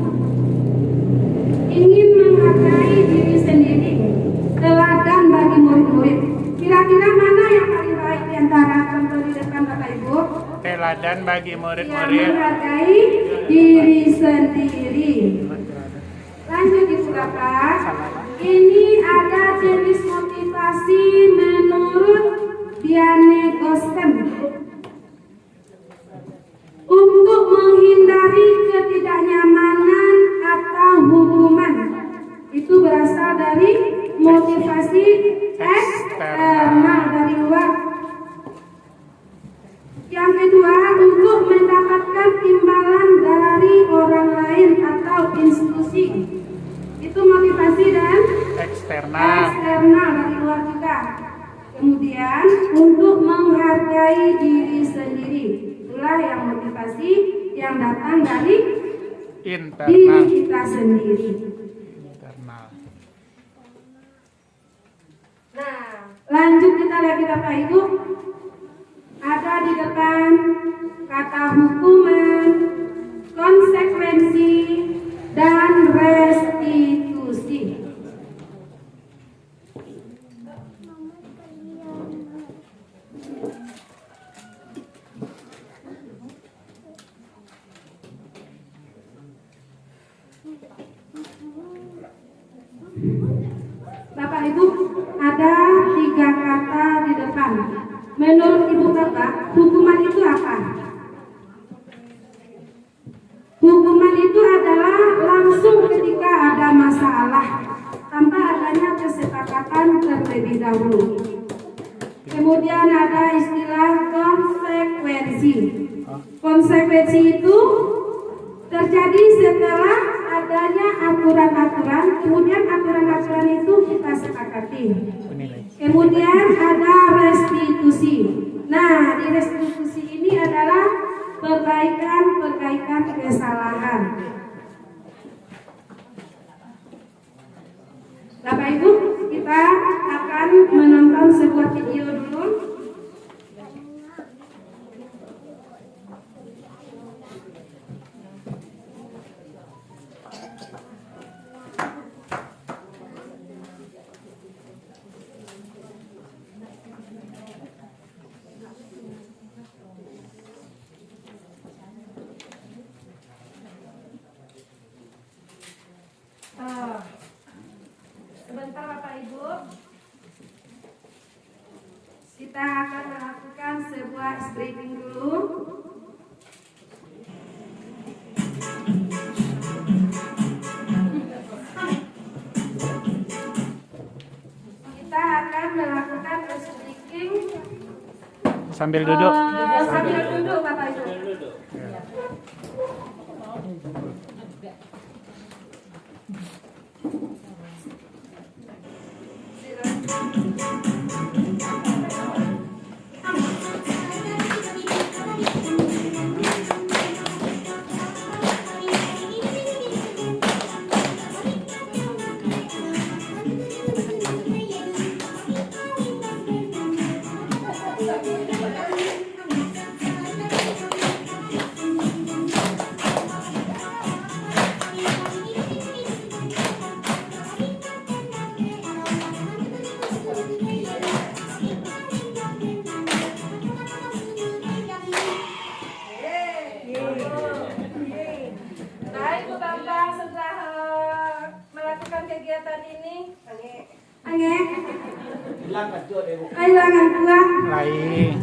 S2: ingin menghargai diri sendiri, teladan bagi murid-murid. Kira-kira mana yang paling baik di antara contoh di depan Bapak Ibu?
S3: Teladan bagi
S2: Yang
S3: murid-murid.
S2: menghargai diri sendiri. Lanjut Ibu Bapak. Ini ada jenis motivasi menurut Diane Gosten. Untuk menghindari ketidaknyamanan atau hukuman. Itu berasal dari motivasi eksternal dari luar. Yang kedua, untuk mendapatkan imbalan dari orang lain atau institusi. Itu motivasi dan eksternal dari luar juga. Kemudian untuk menghargai diri sendiri. Itulah yang motivasi yang datang dari diri kita sendiri. Nah, lanjut kita lagi Bapak Ibu. Ada di depan kata hukuman, konsekuensi, dan restitusi. Bapak Ibu, ada 3 kata di depan. Menurut Ibu Bapak, hukuman itu apa? Hukuman itu adalah langsung ketika ada masalah tanpa adanya kesepakatan terlebih dahulu. Kemudian ada istilah konsekuensi. Konsekuensi itu terjadi setelah adanya aturan-aturan, kemudian aturan-aturan itu kita sepakati. Kemudian ada restitusi. Nah, di restitusi ini adalah perbaikan kesalahan. Bapak Ibu, kita akan menonton sebuah video dulu. Sebentar Bapak Ibu, kita akan melakukan sebuah briefing dulu. Kita akan melakukan briefing
S3: sambil duduk.
S2: Sambil duduk Bapak Ibu. Baik Bu Bambang, setelah melakukan kegiatan ini, Ange, kehilangan kuat.
S3: Lain.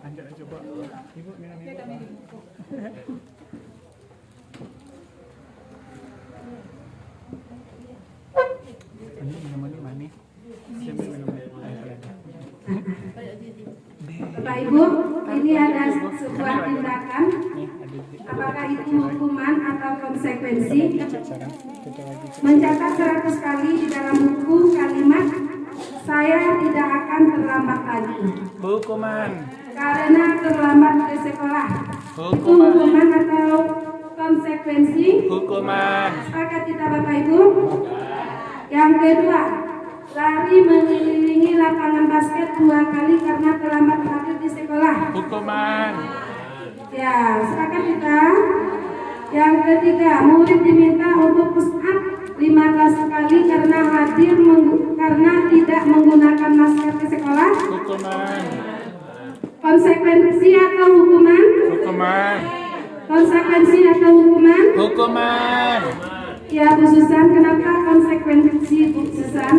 S3: Lanjut coba. Ibu minum. Ini minuman manis. Sambil minum air lagi.
S2: Bapak Ibu, ini ada sebuah tindakan. Apakah itu hukuman atau konsekuensi? Mencatat 100 kali di dalam buku kalimat saya tidak akan terlambat lagi.
S3: Hukuman.
S2: Karena terlambat ke sekolah. Itu hukuman atau konsekuensi?
S3: Hukuman.
S2: Sepakat kita Bapak Ibu? Yang kedua, lari mengelilingi lapangan basket 2 kali karena terlambat hadir di sekolah.
S3: Hukuman.
S2: Ya, sepakat kita. Yang ketiga, murid diminta untuk push up 15 kali karena karena tidak menggunakan masker di sekolah.
S3: Hukuman.
S2: Konsekuensi atau hukuman?
S3: Hukuman.
S2: Konsekuensi atau hukuman?
S3: Hukuman.
S2: Ya, Bu Susan, kenapa konsekuensi, Bu Susan?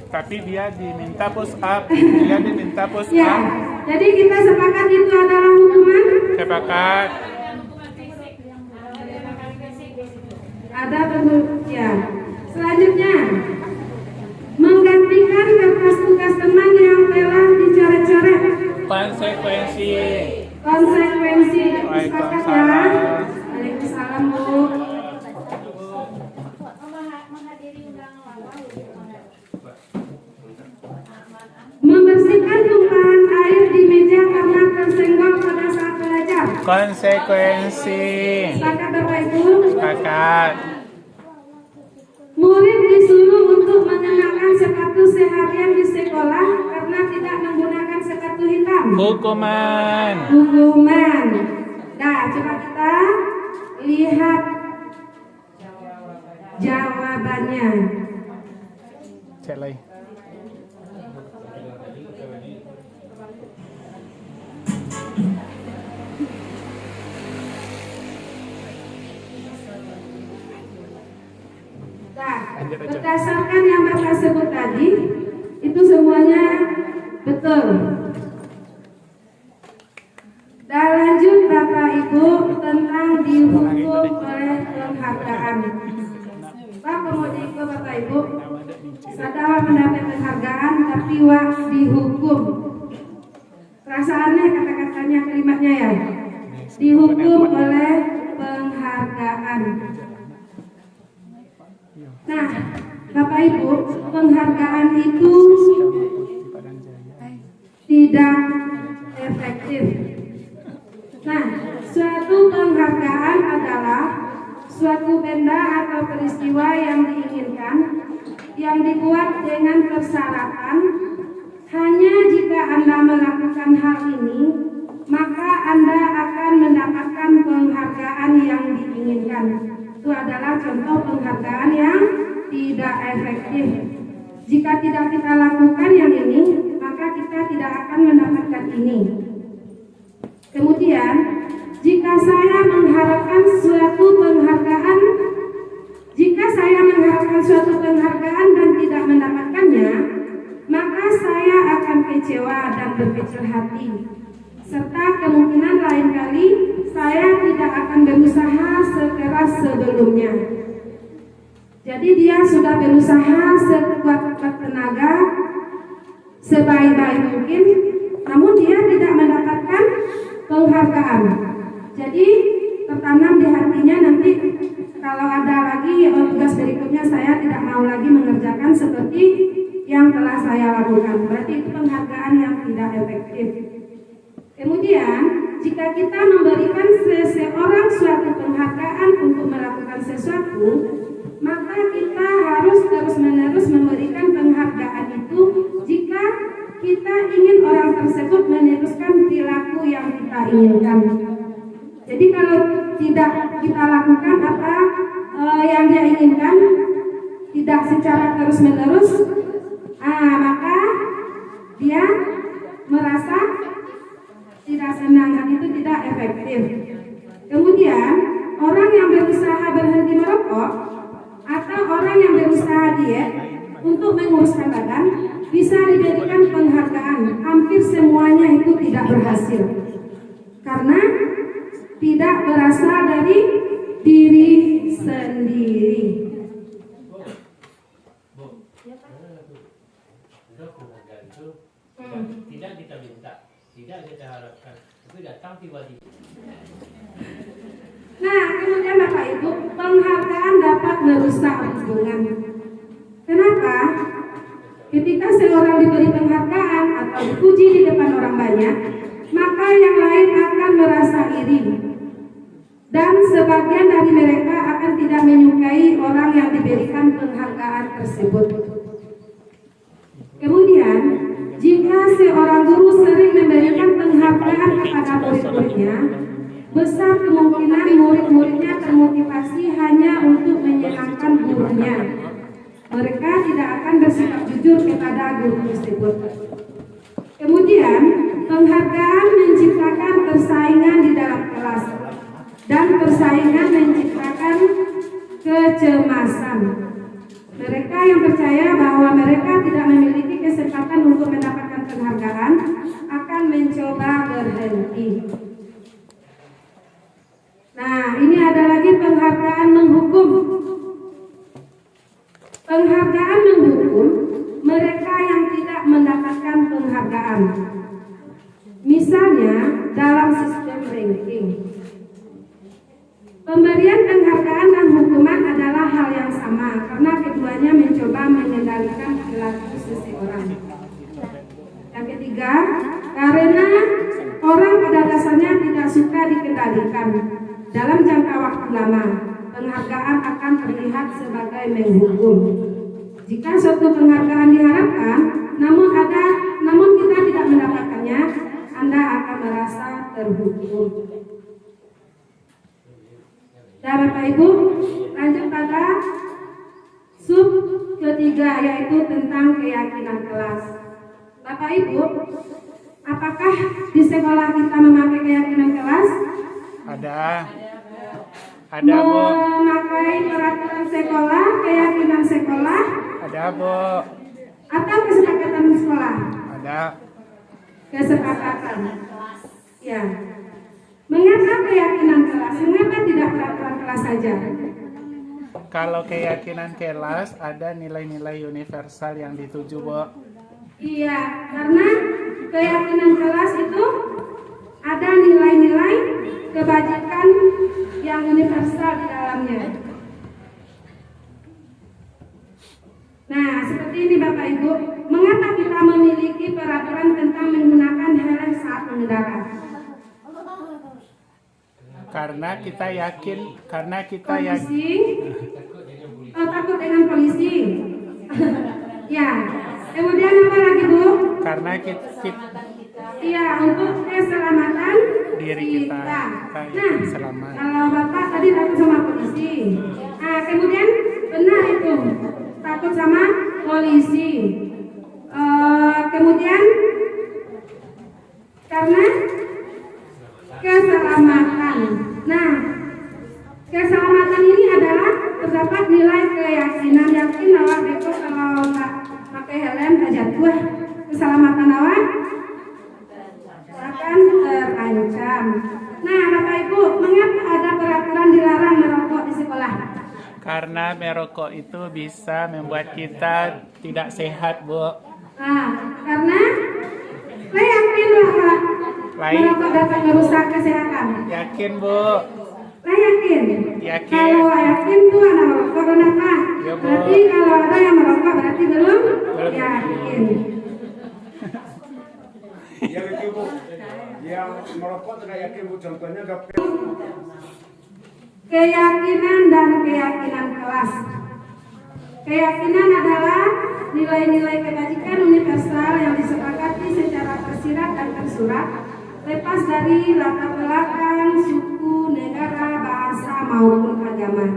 S3: Tapi dia diminta push up. Dia diminta push
S2: Ya,
S3: up.
S2: jadi kita sepakat itu adalah hukuman.
S3: Sepakat.
S2: Ada ya. Selanjutnya, menggantikan kertas tugas teman yang telah dicoret-coret.
S3: Konsekuensi.
S2: Konsekuensi. Sepakat ya?
S3: Waalaikumsalam.
S2: Waalaikumsalam, Bu. Membersihkan tumpahan air di meja karena tersenggol pada saat belajar.
S3: Konsekuensi.
S2: Sepakat Bapak Ibu?
S3: Sepakat.
S2: Murid disuruh untuk mengenakan sepatu seharian di sekolah karena tidak menggunakan sepatu hitam.
S3: Hukuman.
S2: Hukuman. Nah, coba kita lihat jawabannya.
S3: Cek lagi.
S2: Nah,
S3: Lanjut aja.
S2: berdasarkan yang Bapak sebut tadi, itu semuanya betul. Dan lanjut Bapak Ibu tentang dihukum oleh penghargaan. Pak Komodiko Bapak Ibu, sadar mendapat penghargaan tapi wak dihukum. Perasaannya kata-katanya kalimatnya ya. Dihukum oleh penghargaan. Nah, Bapak Ibu, penghargaan itu tidak efektif. Nah, suatu penghargaan adalah suatu benda atau peristiwa yang diinginkan, yang dibuat dengan persyaratan. Hanya jika Anda melakukan hal ini, maka Anda akan mendapatkan penghargaan yang diinginkan. Itu adalah contoh penghargaan yang tidak efektif. Jika tidak kita lakukan yang ini, maka kita tidak akan mendapatkan ini. Kemudian, jika saya mengharapkan suatu penghargaan dan tidak mendapatkannya, maka saya akan kecewa dan berkecil hati. Serta kemungkinan lain kali saya tidak akan berusaha sekeras sebelumnya. Jadi dia sudah berusaha sekuat-kuat tenaga, sebaik-baik mungkin, namun dia tidak mendapatkan penghargaan. Jadi tertanam di hatinya, nanti kalau ada lagi tugas berikutnya saya tidak mau lagi mengerjakan seperti yang telah saya lakukan. Berarti itu penghargaan yang tidak efektif. Kemudian, jika kita memberikan seseorang suatu penghargaan untuk melakukan sesuatu, maka kita harus terus-menerus memberikan penghargaan itu jika kita ingin orang tersebut meneruskan perilaku yang kita inginkan. Jadi kalau tidak kita lakukan apa yang dia inginkan, tidak secara terus-menerus, maka dia merasa tidak senang dan itu tidak efektif. Kemudian orang yang berusaha berhenti merokok atau orang yang berusaha diet untuk menguruskan badan bisa diberikan penghargaan. Hampir semuanya itu tidak berhasil karena tidak berasal dari diri sendiri.
S7: Tidak kita minta, tidak kita harapkan, tapi datang tiba-tiba.
S2: Nah, kemudian Bapak Ibu, penghargaan dapat merusak hubungan. Kenapa? Ketika seorang diberi penghargaan atau dipuji di depan orang banyak, maka yang lain akan merasa iri. Dan sebagian dari mereka akan tidak menyukai orang yang diberikan penghargaan saat tersebut. Kemudian, jika seorang guru sering memberikan penghargaan kepada murid-muridnya, besar kemungkinan murid-muridnya termotivasi hanya untuk menyenangkan gurunya. Mereka tidak akan bersikap jujur kepada guru tersebut. Kemudian, penghargaan menciptakan persaingan di dalam kelas, dan persaingan menciptakan kecemasan. Mereka yang percaya bahwa mereka tidak memiliki kesempatan untuk mendapatkan penghargaan akan mencoba berhenti. Nah, ini ada lagi penghargaan menghukum. Penghargaan menghukum mereka yang tidak mendapatkan penghargaan. Misalnya dalam sistem ranking. Pemberian penghargaan dan hukuman adalah hal yang sama karena keduanya mencoba mengendalikan perilaku seseorang. Yang ketiga, karena orang pada dasarnya tidak suka dikendalikan dalam jangka waktu lama, penghargaan akan terlihat sebagai menghukum. Jika suatu penghargaan diharapkan, namun kita tidak mendapatkannya, Anda akan merasa terhukum. Dan Bapak Ibu, lanjut pada sub ketiga, yaitu tentang keyakinan kelas. Bapak Ibu, apakah di sekolah kita memakai keyakinan kelas?
S3: Ada Bu.
S2: Memakai peraturan sekolah, keyakinan sekolah?
S3: Ada Bu.
S2: Atau kesepakatan sekolah?
S3: Ada.
S2: Kesepakatan. Ya. Mengapa keyakinan kelas? Mengapa tidak peraturan kelas saja?
S3: Kalau keyakinan kelas ada nilai-nilai universal yang dituju, Bu.
S2: Iya, karena keyakinan kelas itu ada nilai-nilai kebajikan yang universal di dalamnya. Nah, seperti ini Bapak Ibu, mengapa kita memiliki peraturan tentang menggunakan helm saat mengendara?
S3: Karena kita yakin,
S2: Polisi, takut dengan polisi. Ya, kemudian apa lagi Bu?
S3: karena kita
S2: Iya, untuk keselamatan
S3: diri kita
S2: Nah,
S3: selamat.
S2: kalau Bapak tadi takut sama polisi. Nah, kemudian benar itu, takut sama polisi. Kemudian karena keselamatan. Nah, keselamatan ini adalah terdapat nilai keyakinan, yakin awak beko kalau tak pakai helm tak jatuh. Keselamatan awak akan terancam. Nah, Bapak Ibu, mengapa ada peraturan dilarang merokok di sekolah?
S3: Karena merokok itu bisa membuat kita tidak sehat, Bu.
S2: Nah, karena saya yakin bahwa merokok dapat merusak kesehatan.
S3: Yakin, Bu.
S2: Saya yakin.
S3: Yakin.
S2: Kalau yakin tuh anak merokok kenapa?
S3: Ya, Bu.
S2: Berarti kalau ada yang merokok berarti belum yakin.
S8: Ya itu Bu, yang merokok tidak yakin Bu, contohnya gak.
S2: Keyakinan dan keyakinan kelas. Keyakinan adalah nilai-nilai kebajikan universal yang disepakati secara tersirat dan tersurat, lepas dari latar belakang, suku, negara, bahasa maupun agama.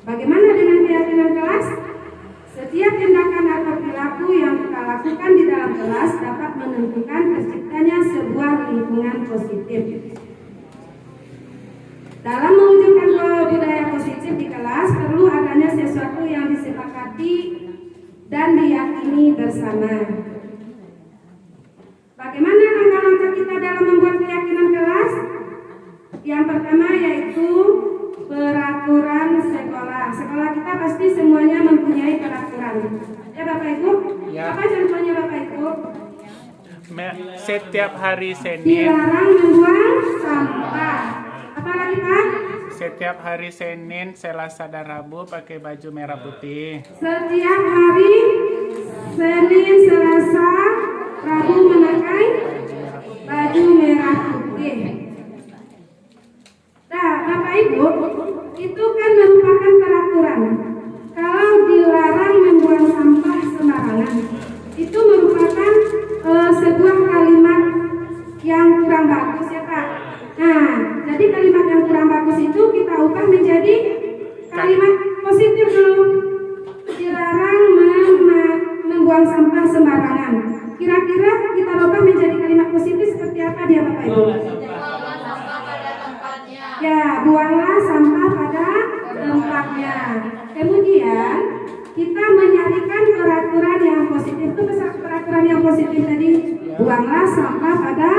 S2: Bagaimana dengan keyakinan kelas? Setiap tindakan atau perilaku yang kita lakukan di dalam kelas dapat menentukan terciptanya sebuah lingkungan positif. Dalam mewujudkan budaya positif di kelas, perlu adanya sesuatu yang disepakati dan diyakini bersama. Bagaimana langkah-langkah kita dalam membuat keyakinan kelas? Yang pertama yaitu peraturan sekolah. Sekolah kita pasti semuanya mempunyai peraturan. Ya Bapak Ibu?
S3: Ya.
S2: Apa contohnya Bapak Ibu?
S3: Setiap hari Senin,
S2: Dilarang membuang sampah. Apa lagi Pak?
S3: setiap hari Senin, Selasa dan Rabu pakai baju merah putih.
S2: Setiap hari Senin, Selasa, Rabu memakai baju merah putih. Nah, Bapak Ibu, itu kan merupakan peraturan. Kalau dilarang positif dulu. Dilarang membuang sampah sembarangan. Kira-kira kita rubah menjadi kalimat positif seperti apa dia Bapak Ibu? Ya, buanglah sampah pada tempatnya. Kemudian kita menyarikan peraturan yang positif. Itu peraturan yang positif tadi, buanglah sampah pada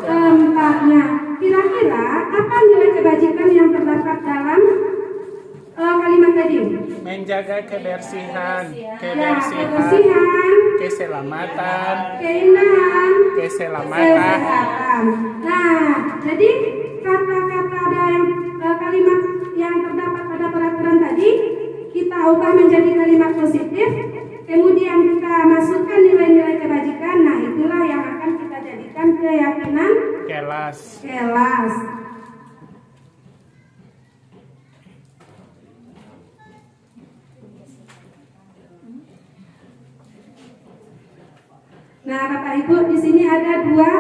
S2: tempatnya. Kira-kira apa nilai kebajikan yang terdapat dalam kalimat tadi?
S3: Menjaga kebersihan,
S2: kebersihan,
S3: keselamatan,
S2: keindahan,
S3: keselamatan.
S2: kesehatan. Nah, jadi kata-kata yang kalimat yang terdapat pada peraturan tadi kita ubah menjadi kalimat positif, kemudian kita masukkan nilai-nilai kebajikan. Nah, itulah yang akan kita jadikan keyakinan
S3: Kelas.
S2: Nah, Bapak Ibu, di sini ada dua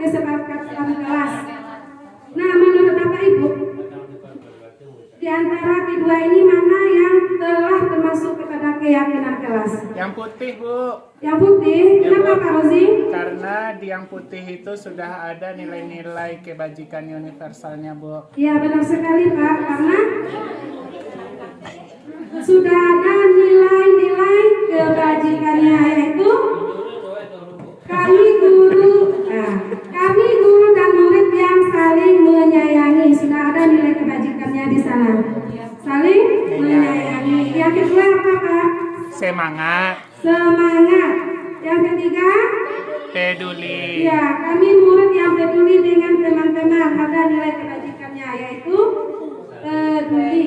S2: kesepakatan kelas. Nah, menurut Bapak Ibu, di antara kedua ini mana yang telah termasuk kepada keyakinan kelas?
S3: Yang putih, Bu.
S2: Yang putih, kenapa Pak Rozi?
S3: Karena di yang putih itu sudah ada nilai-nilai kebajikan universalnya, Bu.
S2: Ya, benar sekali Pak, karena sudah ada nilai-nilai kebajikannya, yaitu kami guru dan murid yang saling menyayangi. Sudah ada nilai kebajikannya di sana, saling menyayangi. Yang kedua apa Pak?
S3: Semangat.
S2: Yang ketiga,
S3: Peduli.
S2: ya, kami murid yang peduli dengan teman-teman. Ada nilai kebajikannya, yaitu peduli.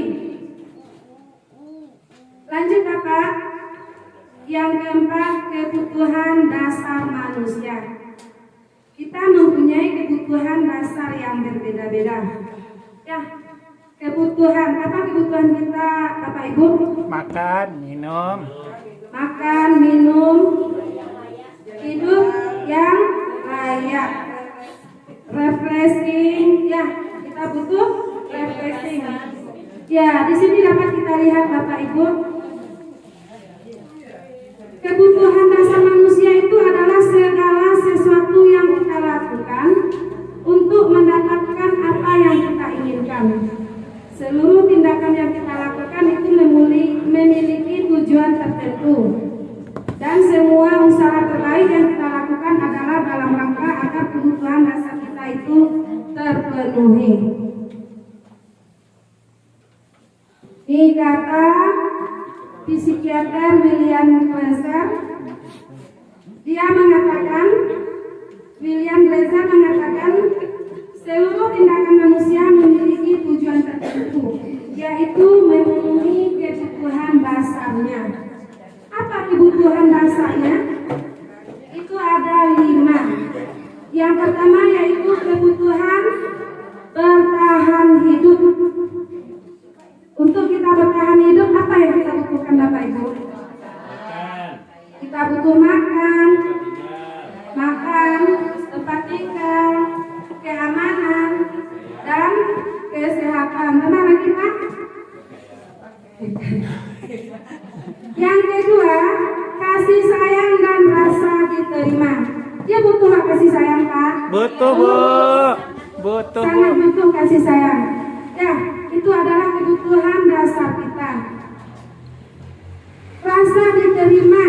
S2: Lanjut Bapak. Yang keempat, kebutuhan dasar manusia. Kita mempunyai kebutuhan dasar yang berbeda-beda. Ya, kebutuhan apa kebutuhan kita Bapak Ibu?
S3: Makan, minum.
S2: Makan, minum, hidup yang layak, refreshing. Ya, kita butuh refreshing. Ya, di sini dapat kita lihat Bapak Ibu. Kebutuhan dasar manusia itu adalah segala sesuatu yang kita lakukan untuk mendapatkan apa yang kita inginkan. Seluruh tindakan yang kita lakukan itu memiliki tujuan tertentu. Dan semua usaha terbaik yang kita lakukan adalah dalam rangka agar kebutuhan dasar kita itu terpenuhi. Ini kata psikiater William Glasser. William Glasser mengatakan seluruh tindakan manusia memiliki tujuan tertentu, yaitu memenuhi kebutuhan dasarnya. Apa kebutuhan dasarnya? Itu ada 5. Yang pertama yaitu kebutuhan bertahan hidup. Untuk kita bertahan hidup, apa yang kita butuhkan Bapak Ibu? Kita butuh makan, tempat tinggal, keamanan, dan kesehatan. Tambah lagi Pak? Yang kedua, kasih sayang dan rasa diterima. Dia butuh kasih sayang Pak?
S3: Butuh, Bu. Butuh, Bu.
S2: Sangat butuh kasih sayang. Ya, itu adalah kebutuhan dasar kita. Rasa diterima,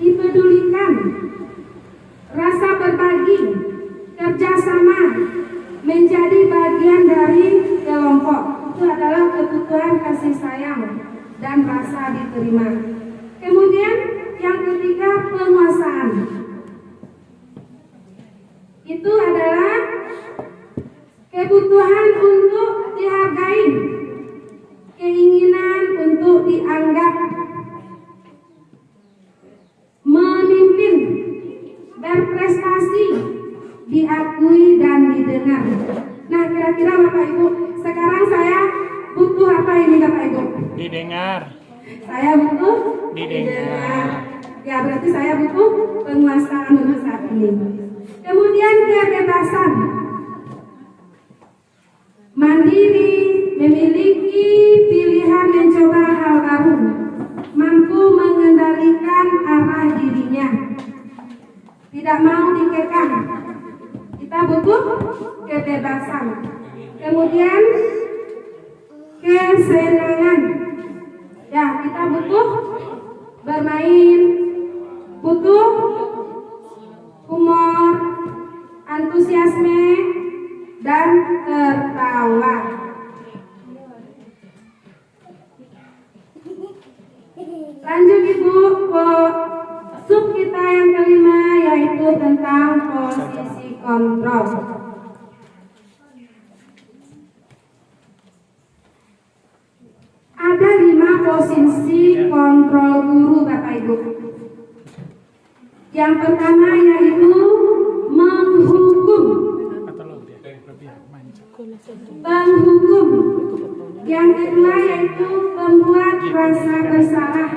S2: dipedulikan, rasa berbagi, kerjasama, menjadi bagian dari kelompok. Itu adalah kebutuhan kasih sayang dan rasa diterima. Kemudian yang ketiga, penguasaan. Itu adalah kebutuhan untuk dihargai, keinginan untuk dianggap, memimpin, berprestasi, diakui dan didengar. Nah, kira-kira Bapak Ibu, sekarang saya butuh apa ini Bapak Ibu?
S3: Didengar.
S2: Saya butuh
S3: Didengar.
S2: Ya, berarti saya butuh penguasaan untuk saat ini. Kemudian kebebasan. mandiri, memiliki pilihan mencoba hal baru, mampu mengendalikan arah dirinya, tidak mau dikekang. Kita butuh kebebasan. Kemudian kesenangan. Ya, kita butuh bermain, butuh humor, antusiasme, dan tertawa. Lanjut Ibu, sub kita yang kelima yaitu tentang posisi kontrol. Ada 5 posisi kontrol guru Bapak Ibu. Yang pertama yaitu menghukum. Penghukum. Yang kedua yaitu membuat rasa bersalah.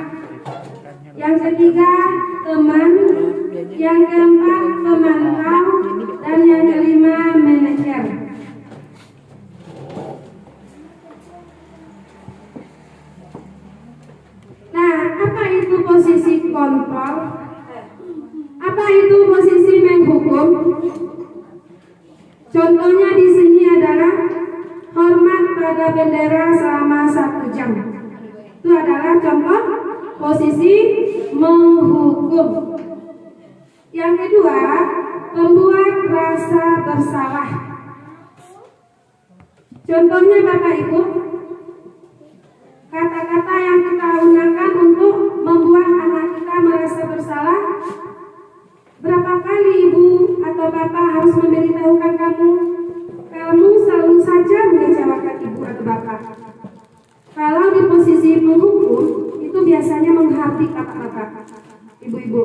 S2: Yang ketiga teman. Yang keempat pemantau. Dan yang kelima manajer. Nah, apa itu posisi kontrol? Apa itu posisi menghukum? Contohnya di sini adalah hormat pada bendera selama 1 jam. Itu adalah contoh posisi menghukum. Yang kedua, membuat rasa bersalah. Contohnya Bapak Ibu, kata-kata yang kita gunakan untuk membuat anak kita merasa bersalah. Berapa kali ibu atau bapak harus memberitahukan kamu selalu saja mengecewakan ibu atau bapak. Kalau di posisi menghukum, itu biasanya menghardik kata-kata ibu-ibu.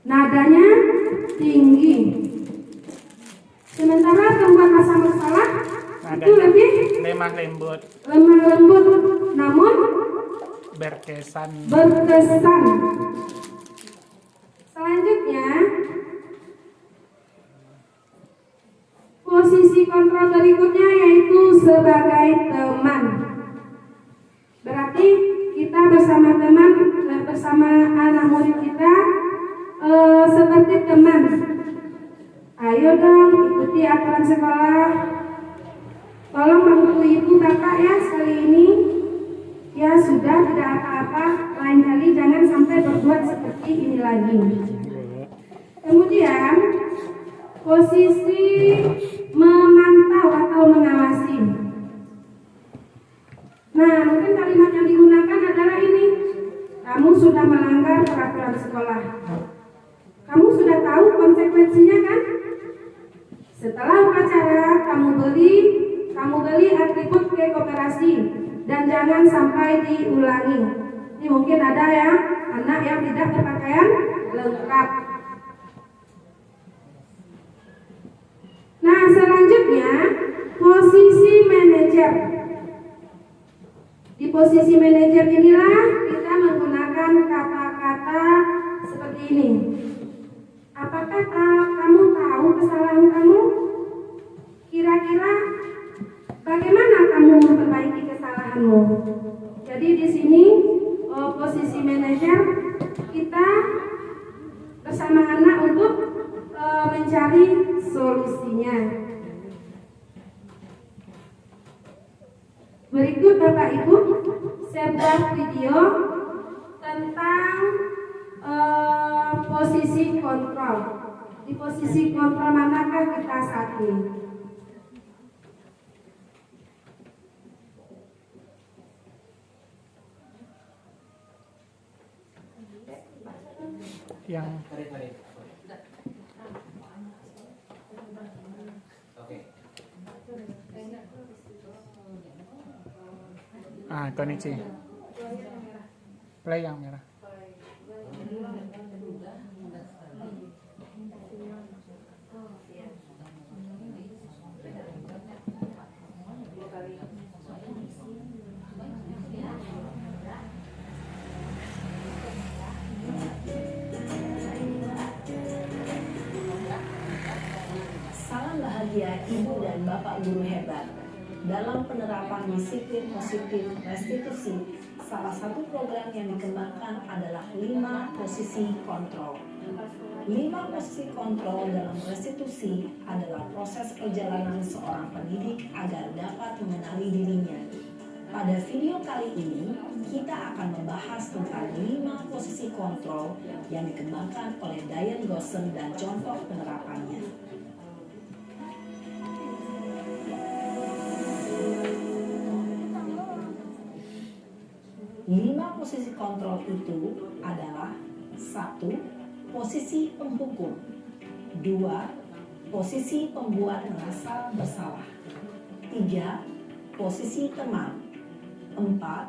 S2: Nadanya tinggi. Sementara membuat rasa bersalah itu lebih
S3: lemah lembut,
S2: namun
S3: berkesan.
S2: Selanjutnya, posisi kontrol berikutnya yaitu sebagai teman. Berarti kita bersama teman, bersama anak murid kita seperti teman. Ayo dong ikuti aturan sekolah. Tolong bantu ibu bapak ya sekali ini. Ya sudah, tidak apa-apa. Lain kali jangan sampai berbuat seperti ini lagi. Kemudian posisi memantau atau mengawasi. Nah, mungkin kalimat yang digunakan adalah ini. Kamu sudah melanggar peraturan sekolah. Kamu sudah tahu konsekuensinya kan? Setelah upacara kamu beli atribut ke koperasi dan jangan sampai diulangi. Ini mungkin ada ya anak yang tidak berpakaian lengkap. Nah, selanjutnya posisi manajer. Di posisi manajer inilah kita menggunakan kata-kata seperti ini. Apakah kamu tahu kesalahan kamu? Kira-kira bagaimana kamu memperbaiki kesalahanmu? Jadi di sini posisi manajer kita bersama anak untuk mencari solusinya. Berikut Bapak Ibu sebuah video tentang posisi kontrol. Di posisi kontrol manakah kita saat ini?
S3: Yang konichi. Play yang merah.
S5: Salah nggak hari
S9: berbahagia Ibu dan Bapak guru hebat. Dalam penerapan disiplin positif restitusi, salah satu program yang dikembangkan adalah 5 posisi kontrol. 5 posisi kontrol dalam restitusi adalah proses perjalanan seorang pendidik agar dapat mengenali dirinya. Pada video kali ini, kita akan membahas tentang 5 posisi kontrol yang dikembangkan oleh Diane Gosson dan contoh penerapannya. Lima posisi kontrol itu adalah 1. Posisi penghukum, 2. Posisi pembuat merasa bersalah, 3. Posisi teman, 4.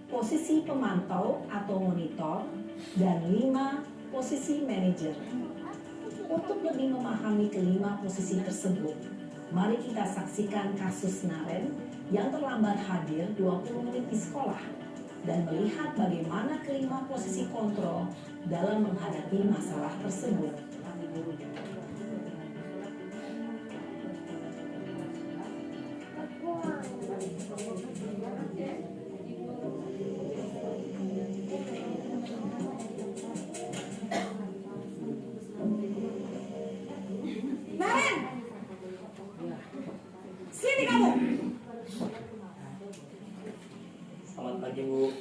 S9: Posisi pemantau atau monitor, dan 5. Posisi manajer. Untuk lebih memahami kelima posisi tersebut, mari kita saksikan kasus Naren yang terlambat hadir 20 menit di sekolah dan melihat bagaimana kelima posisi kontrol dalam menghadapi masalah tersebut.
S2: Naren, sini kamu.
S10: Selamat pagi, Bu.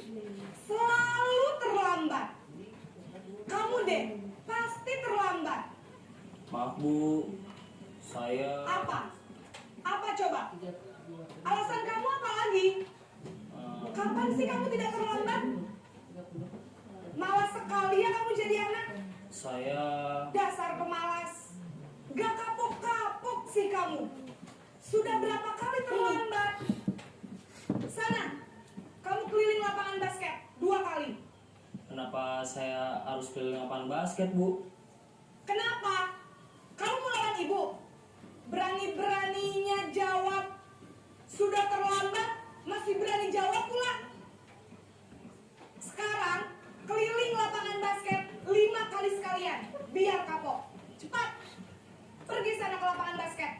S2: Selalu terlambat. Kamu deh, pasti terlambat.
S10: Maaf, Bu. Saya
S2: Apa? Apa coba? Alasan kamu apa lagi? Kapan sih kamu tidak terlambat? Malas sekali ya kamu jadi anak.
S10: saya
S2: Dasar pemalas. Gak kapok-kapok sih kamu. Sudah berapa kali terlambat? Sana, kamu keliling lapangan basket 2 kali.
S10: kenapa saya harus keliling lapangan basket, Bu?
S2: Kenapa? Kamu melawan ibu? Berani-beraninya jawab. Sudah terlambat, masih berani jawab pula. Sekarang, keliling lapangan basket 5 kali sekalian. Biar kapok. Cepat. Pergi sana ke lapangan basket.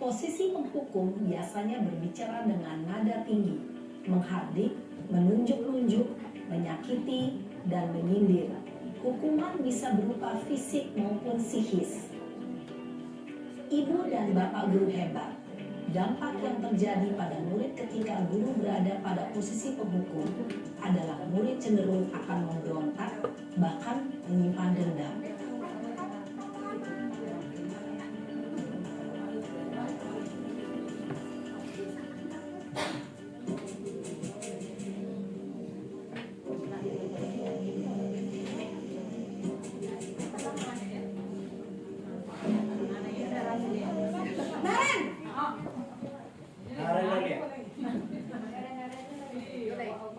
S9: Posisi penghukum biasanya berbicara dengan nada tinggi, menghardik, menunjuk-nunjuk, menyakiti, dan menyindir. Hukuman bisa berupa fisik maupun psikis. Ibu dan Bapak guru hebat. Dampak yang terjadi pada murid ketika guru berada pada posisi penghukum adalah murid cenderung akan memberontak, bahkan menyimpan dendam.
S2: Naren!
S7: Naren lagi ya?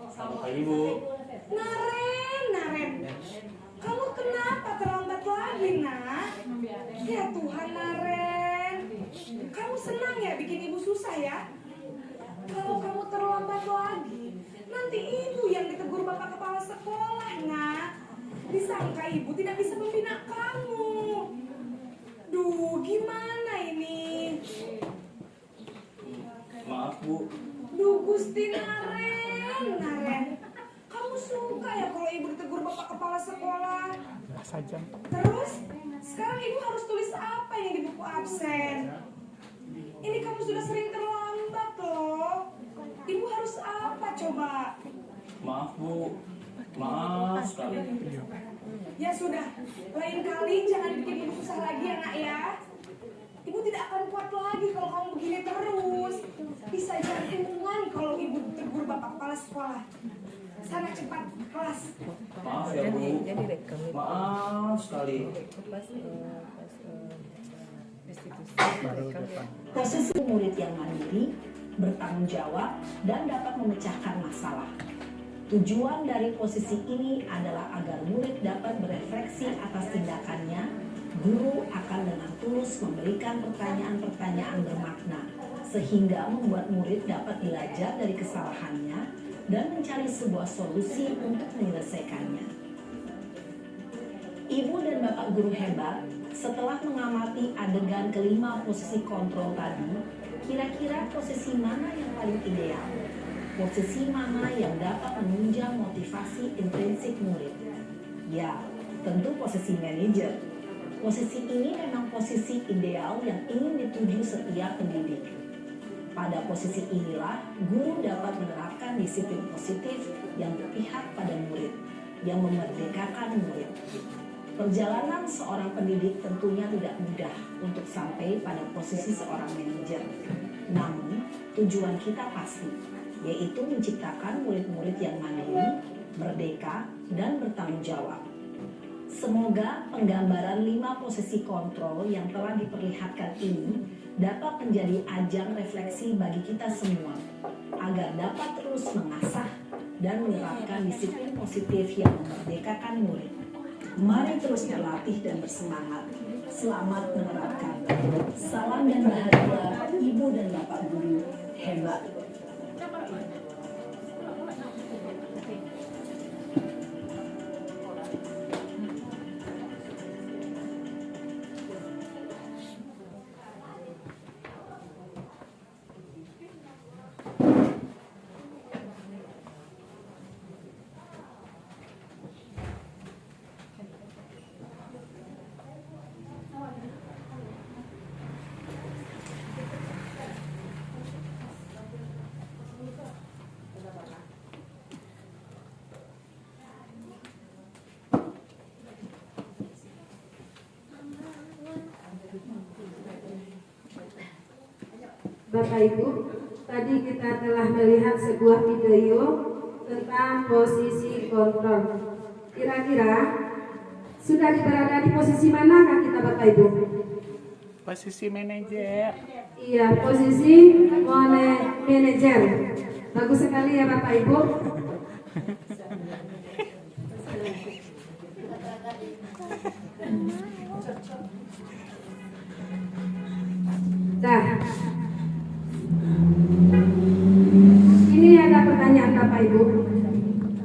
S10: Selamat pagi, Bu.
S2: Naren. Kamu kenapa terlambat lagi, nak? Ya Tuhan, Naren. Kamu senang ya bikin ibu susah ya? Kalau kamu terlambat lagi, nanti ibu yang ditegur bapak kepala sekolah, nak. Disangka ibu tidak bisa membina kamu. Duh, gimana ini?
S10: Maaf, Bu.
S2: Duh, Gusti Naren. Kamu suka ya kalau ibu ditegur bapak kepala sekolah?
S3: Saja.
S2: Terus, sekarang ibu harus tulis apa yang di buku absen? Ini kamu sudah sering terlambat loh. Ibu harus apa coba?
S10: Maaf, Bu. Maaf sekali.
S2: Ya sudah, lain kali jangan bikin ibu susah lagi ya nak ya. Ibu tidak akan kuat lagi kalau kamu begini terus. Bisa jantungan kalau ibu tegur bapak kepala sekolah. Sana cepat kelas.
S10: Maaf ya, Bu. Maaf sekali.
S9: Posisi murid yang mandiri, bertanggung jawab, dan dapat memecahkan masalah. Tujuan dari posisi ini adalah agar murid dapat berefleksi atas tindakannya. Guru akan dengan tulus memberikan pertanyaan-pertanyaan bermakna, sehingga membuat murid dapat belajar dari kesalahannya dan mencari sebuah solusi untuk menyelesaikannya. Ibu dan Bapak guru hebat, Setelah mengamati adegan kelima posisi kontrol tadi, kira-kira posisi mana yang paling ideal? Posisi mana yang dapat menunjang motivasi intrinsik murid? Ya, tentu posisi manajer. Posisi ini memang posisi ideal yang ingin dituju setiap pendidik. Pada posisi inilah, guru dapat menerapkan disiplin positif yang berpihak pada murid, yang memerdekakan murid. Perjalanan seorang pendidik tentunya tidak mudah untuk sampai pada posisi seorang manajer. Namun, tujuan kita pasti, yaitu menciptakan murid-murid yang mandiri, merdeka, dan bertanggung jawab. Semoga penggambaran 5 posisi kontrol yang telah diperlihatkan ini dapat menjadi ajang refleksi bagi kita semua, agar dapat terus mengasah dan menerapkan disiplin positif yang memerdekakan murid. Mari terus berlatih dan bersemangat. Selamat menerapkan. Salam dan bahagia Ibu dan Bapak Guru. Hebat.
S2: Bapak Ibu, tadi kita telah melihat sebuah video tentang posisi kontrol. Kira-kira sudah berada di posisi manakah kita Bapak Ibu?
S3: Posisi manajer.
S2: Iya, posisi manajer. Bagus sekali ya Bapak Ibu. Nah, ini ada pertanyaan Bapak Ibu.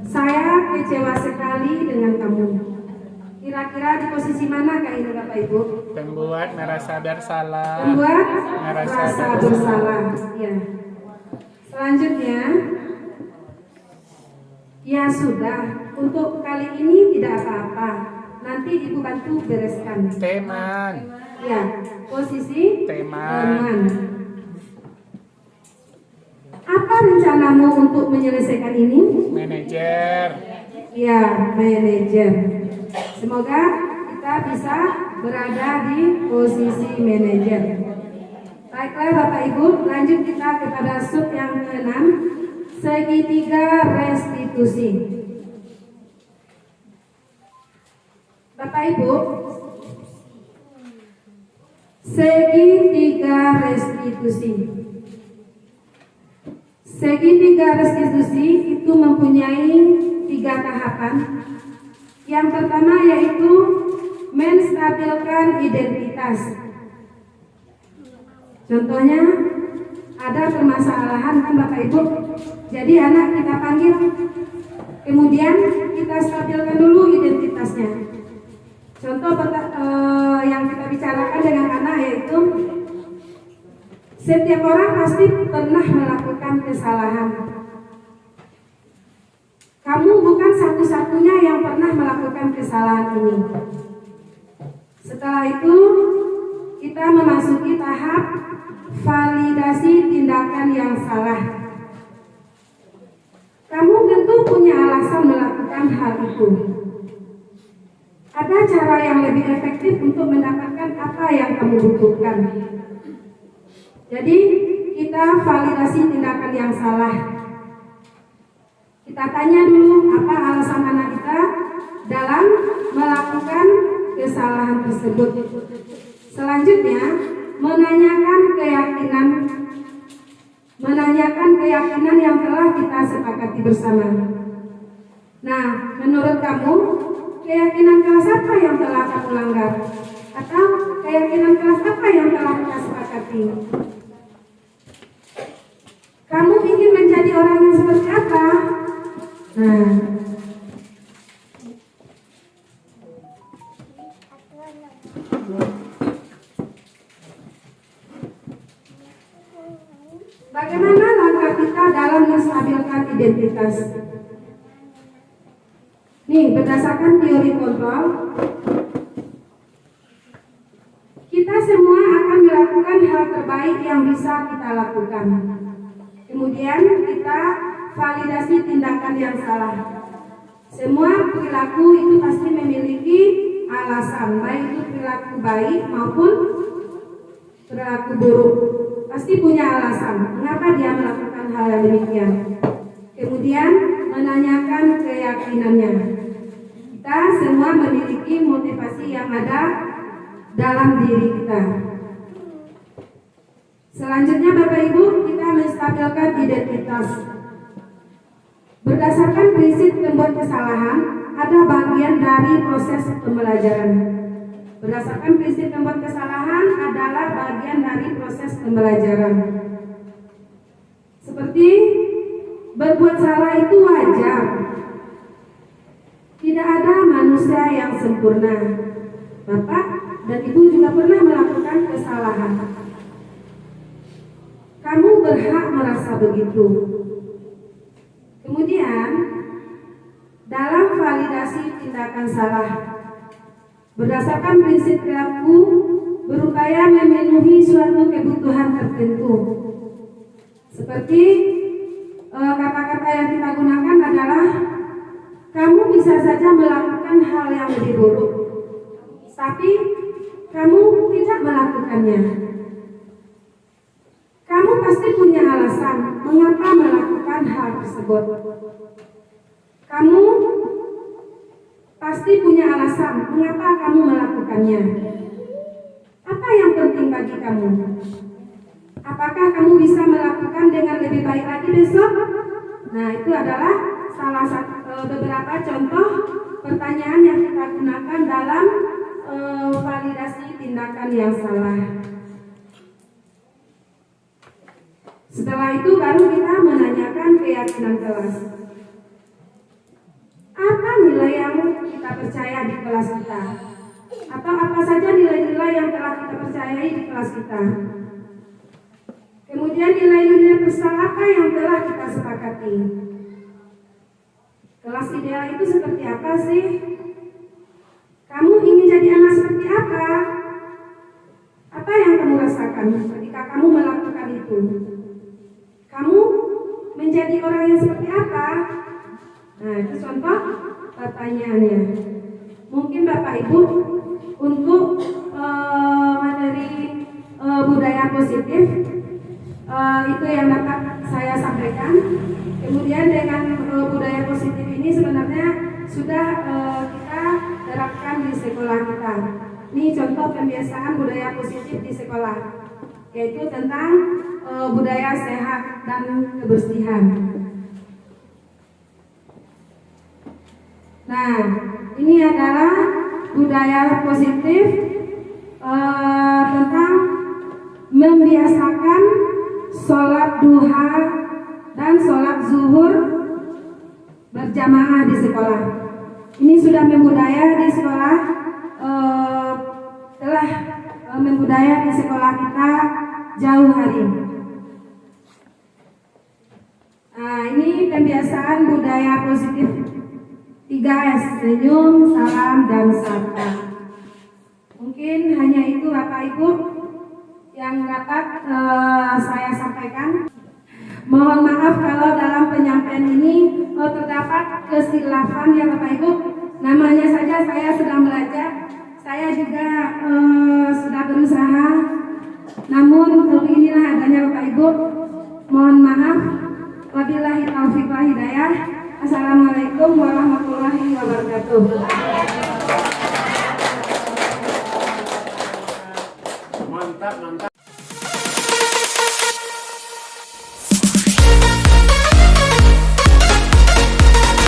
S2: Saya kecewa sekali dengan kamu. Kira-kira di posisi manakah ini Bapak Ibu?
S3: Pembuat merasa bersalah.
S2: Pembuat
S3: merasa
S2: merasa bersalah. Ya. Selanjutnya, ya sudah. Untuk kali ini tidak apa-apa. Nanti Ibu bantu bereskan.
S3: Teman.
S2: Ya, posisi teman. Apa rencanamu untuk menyelesaikan ini?
S3: Manajer.
S2: Ya, manajer. Semoga kita bisa berada di posisi manajer. Baiklah Bapak Ibu, lanjut kita kepada sub yang ke-6, segitiga restitusi. Bapak Ibu, segitiga restitusi. Segitiga restitusi itu mempunyai 3 tahapan. Yang pertama yaitu menstabilkan identitas. Contohnya ada permasalahan kan Bapak Ibu. Jadi anak kita panggil, kemudian kita stabilkan dulu identitasnya. Contoh yang kita bicarakan dengan anak yaitu setiap orang pasti pernah melakukan kesalahan. Kamu bukan satu-satunya yang pernah melakukan kesalahan ini. Setelah itu kita memasuki tahap validasi tindakan yang salah. Kamu tentu punya alasan melakukan hal itu. Ada cara yang lebih efektif untuk mendapatkan apa yang kamu butuhkan. Jadi kita validasi tindakan yang salah. Kita tanya dulu apa alasan anak kita dalam melakukan kesalahan tersebut. Selanjutnya menanyakan keyakinan yang telah kita sepakati bersama. Nah, menurut kamu keyakinan kelas apa yang telah kamu langgar? Atau keyakinan kelas apa yang telah kita sepakati? Kamu ingin menjadi orang yang seperti apa? Nah, Bagaimana langkah kita dalam menstabilkan identitas? Nih, berdasarkan teori kontrol, kita semua akan melakukan hal terbaik yang bisa kita lakukan. Kemudian kita validasi tindakan yang salah. Semua perilaku itu pasti memiliki alasan, baik itu perilaku baik maupun perilaku buruk. Pasti punya alasan mengapa dia melakukan hal yang demikian. Kemudian menanyakan keyakinannya. Kita semua memiliki motivasi yang ada dalam diri kita. Selanjutnya Bapak Ibu, kita menstabilkan identitas. Berdasarkan prinsip pembuat kesalahan, ada bagian dari proses pembelajaran. Berdasarkan prinsip pembuat kesalahan adalah bagian dari proses pembelajaran. Seperti berbuat salah itu wajar. Tidak ada manusia yang sempurna. Bapak dan Ibu juga pernah melakukan kesalahan. Kamu berhak merasa begitu. Kemudian, dalam validasi tindakan salah, berdasarkan prinsip perilaku, berupaya memenuhi suatu kebutuhan tertentu. Seperti kata-kata yang kita gunakan adalah, kamu bisa saja melakukan hal yang lebih buruk, tapi kamu tidak melakukannya. Kamu pasti punya alasan mengapa melakukan hal tersebut. Kamu pasti punya alasan mengapa kamu melakukannya. Apa yang penting bagi kamu? Apakah kamu bisa melakukan dengan lebih baik lagi besok? Nah, itu adalah salah satu beberapa contoh pertanyaan yang kita gunakan dalam validasi tindakan yang salah. Setelah itu baru kita menanyakan keyakinan kelas. Apa nilai yang kita percaya di kelas kita? Atau apa saja nilai-nilai yang telah kita percayai di kelas kita? Kemudian nilai-nilai besar apa yang telah kita sepakati? Kelas ideal itu seperti apa sih? Kamu ingin jadi anak seperti apa? Apa yang kamu rasakan ketika kamu melakukan itu? Kamu menjadi orang yang seperti apa? Nah, itu contoh pertanyaannya. Mungkin Bapak Ibu untuk materi budaya positif itu yang dapat saya sampaikan. Kemudian dengan budaya positif ini sebenarnya sudah kita terapkan di sekolah kita. Ini contoh pembiasaan budaya positif di sekolah, yaitu tentang budaya sehat dan kebersihan. Nah, ini adalah budaya positif tentang membiasakan sholat duha dan sholat zuhur berjamaah di sekolah. Ini sudah membudaya di sekolah, telah membudaya di sekolah kita jauh hari. Nah, ini pembiasaan budaya positif 3S, senyum, salam, dan sapa. Mungkin hanya itu Bapak Ibu yang dapat saya sampaikan. Mohon maaf kalau dalam penyampaian ini terdapat kesilapan ya Bapak Ibu. Namanya saja saya sedang belajar, saya juga sudah berusaha. Namun inilah adanya Bapak Ibu. Mohon maaf. Wabillahi taufiq wal hidayah. Assalamualaikum warahmatullahi wabarakatuh.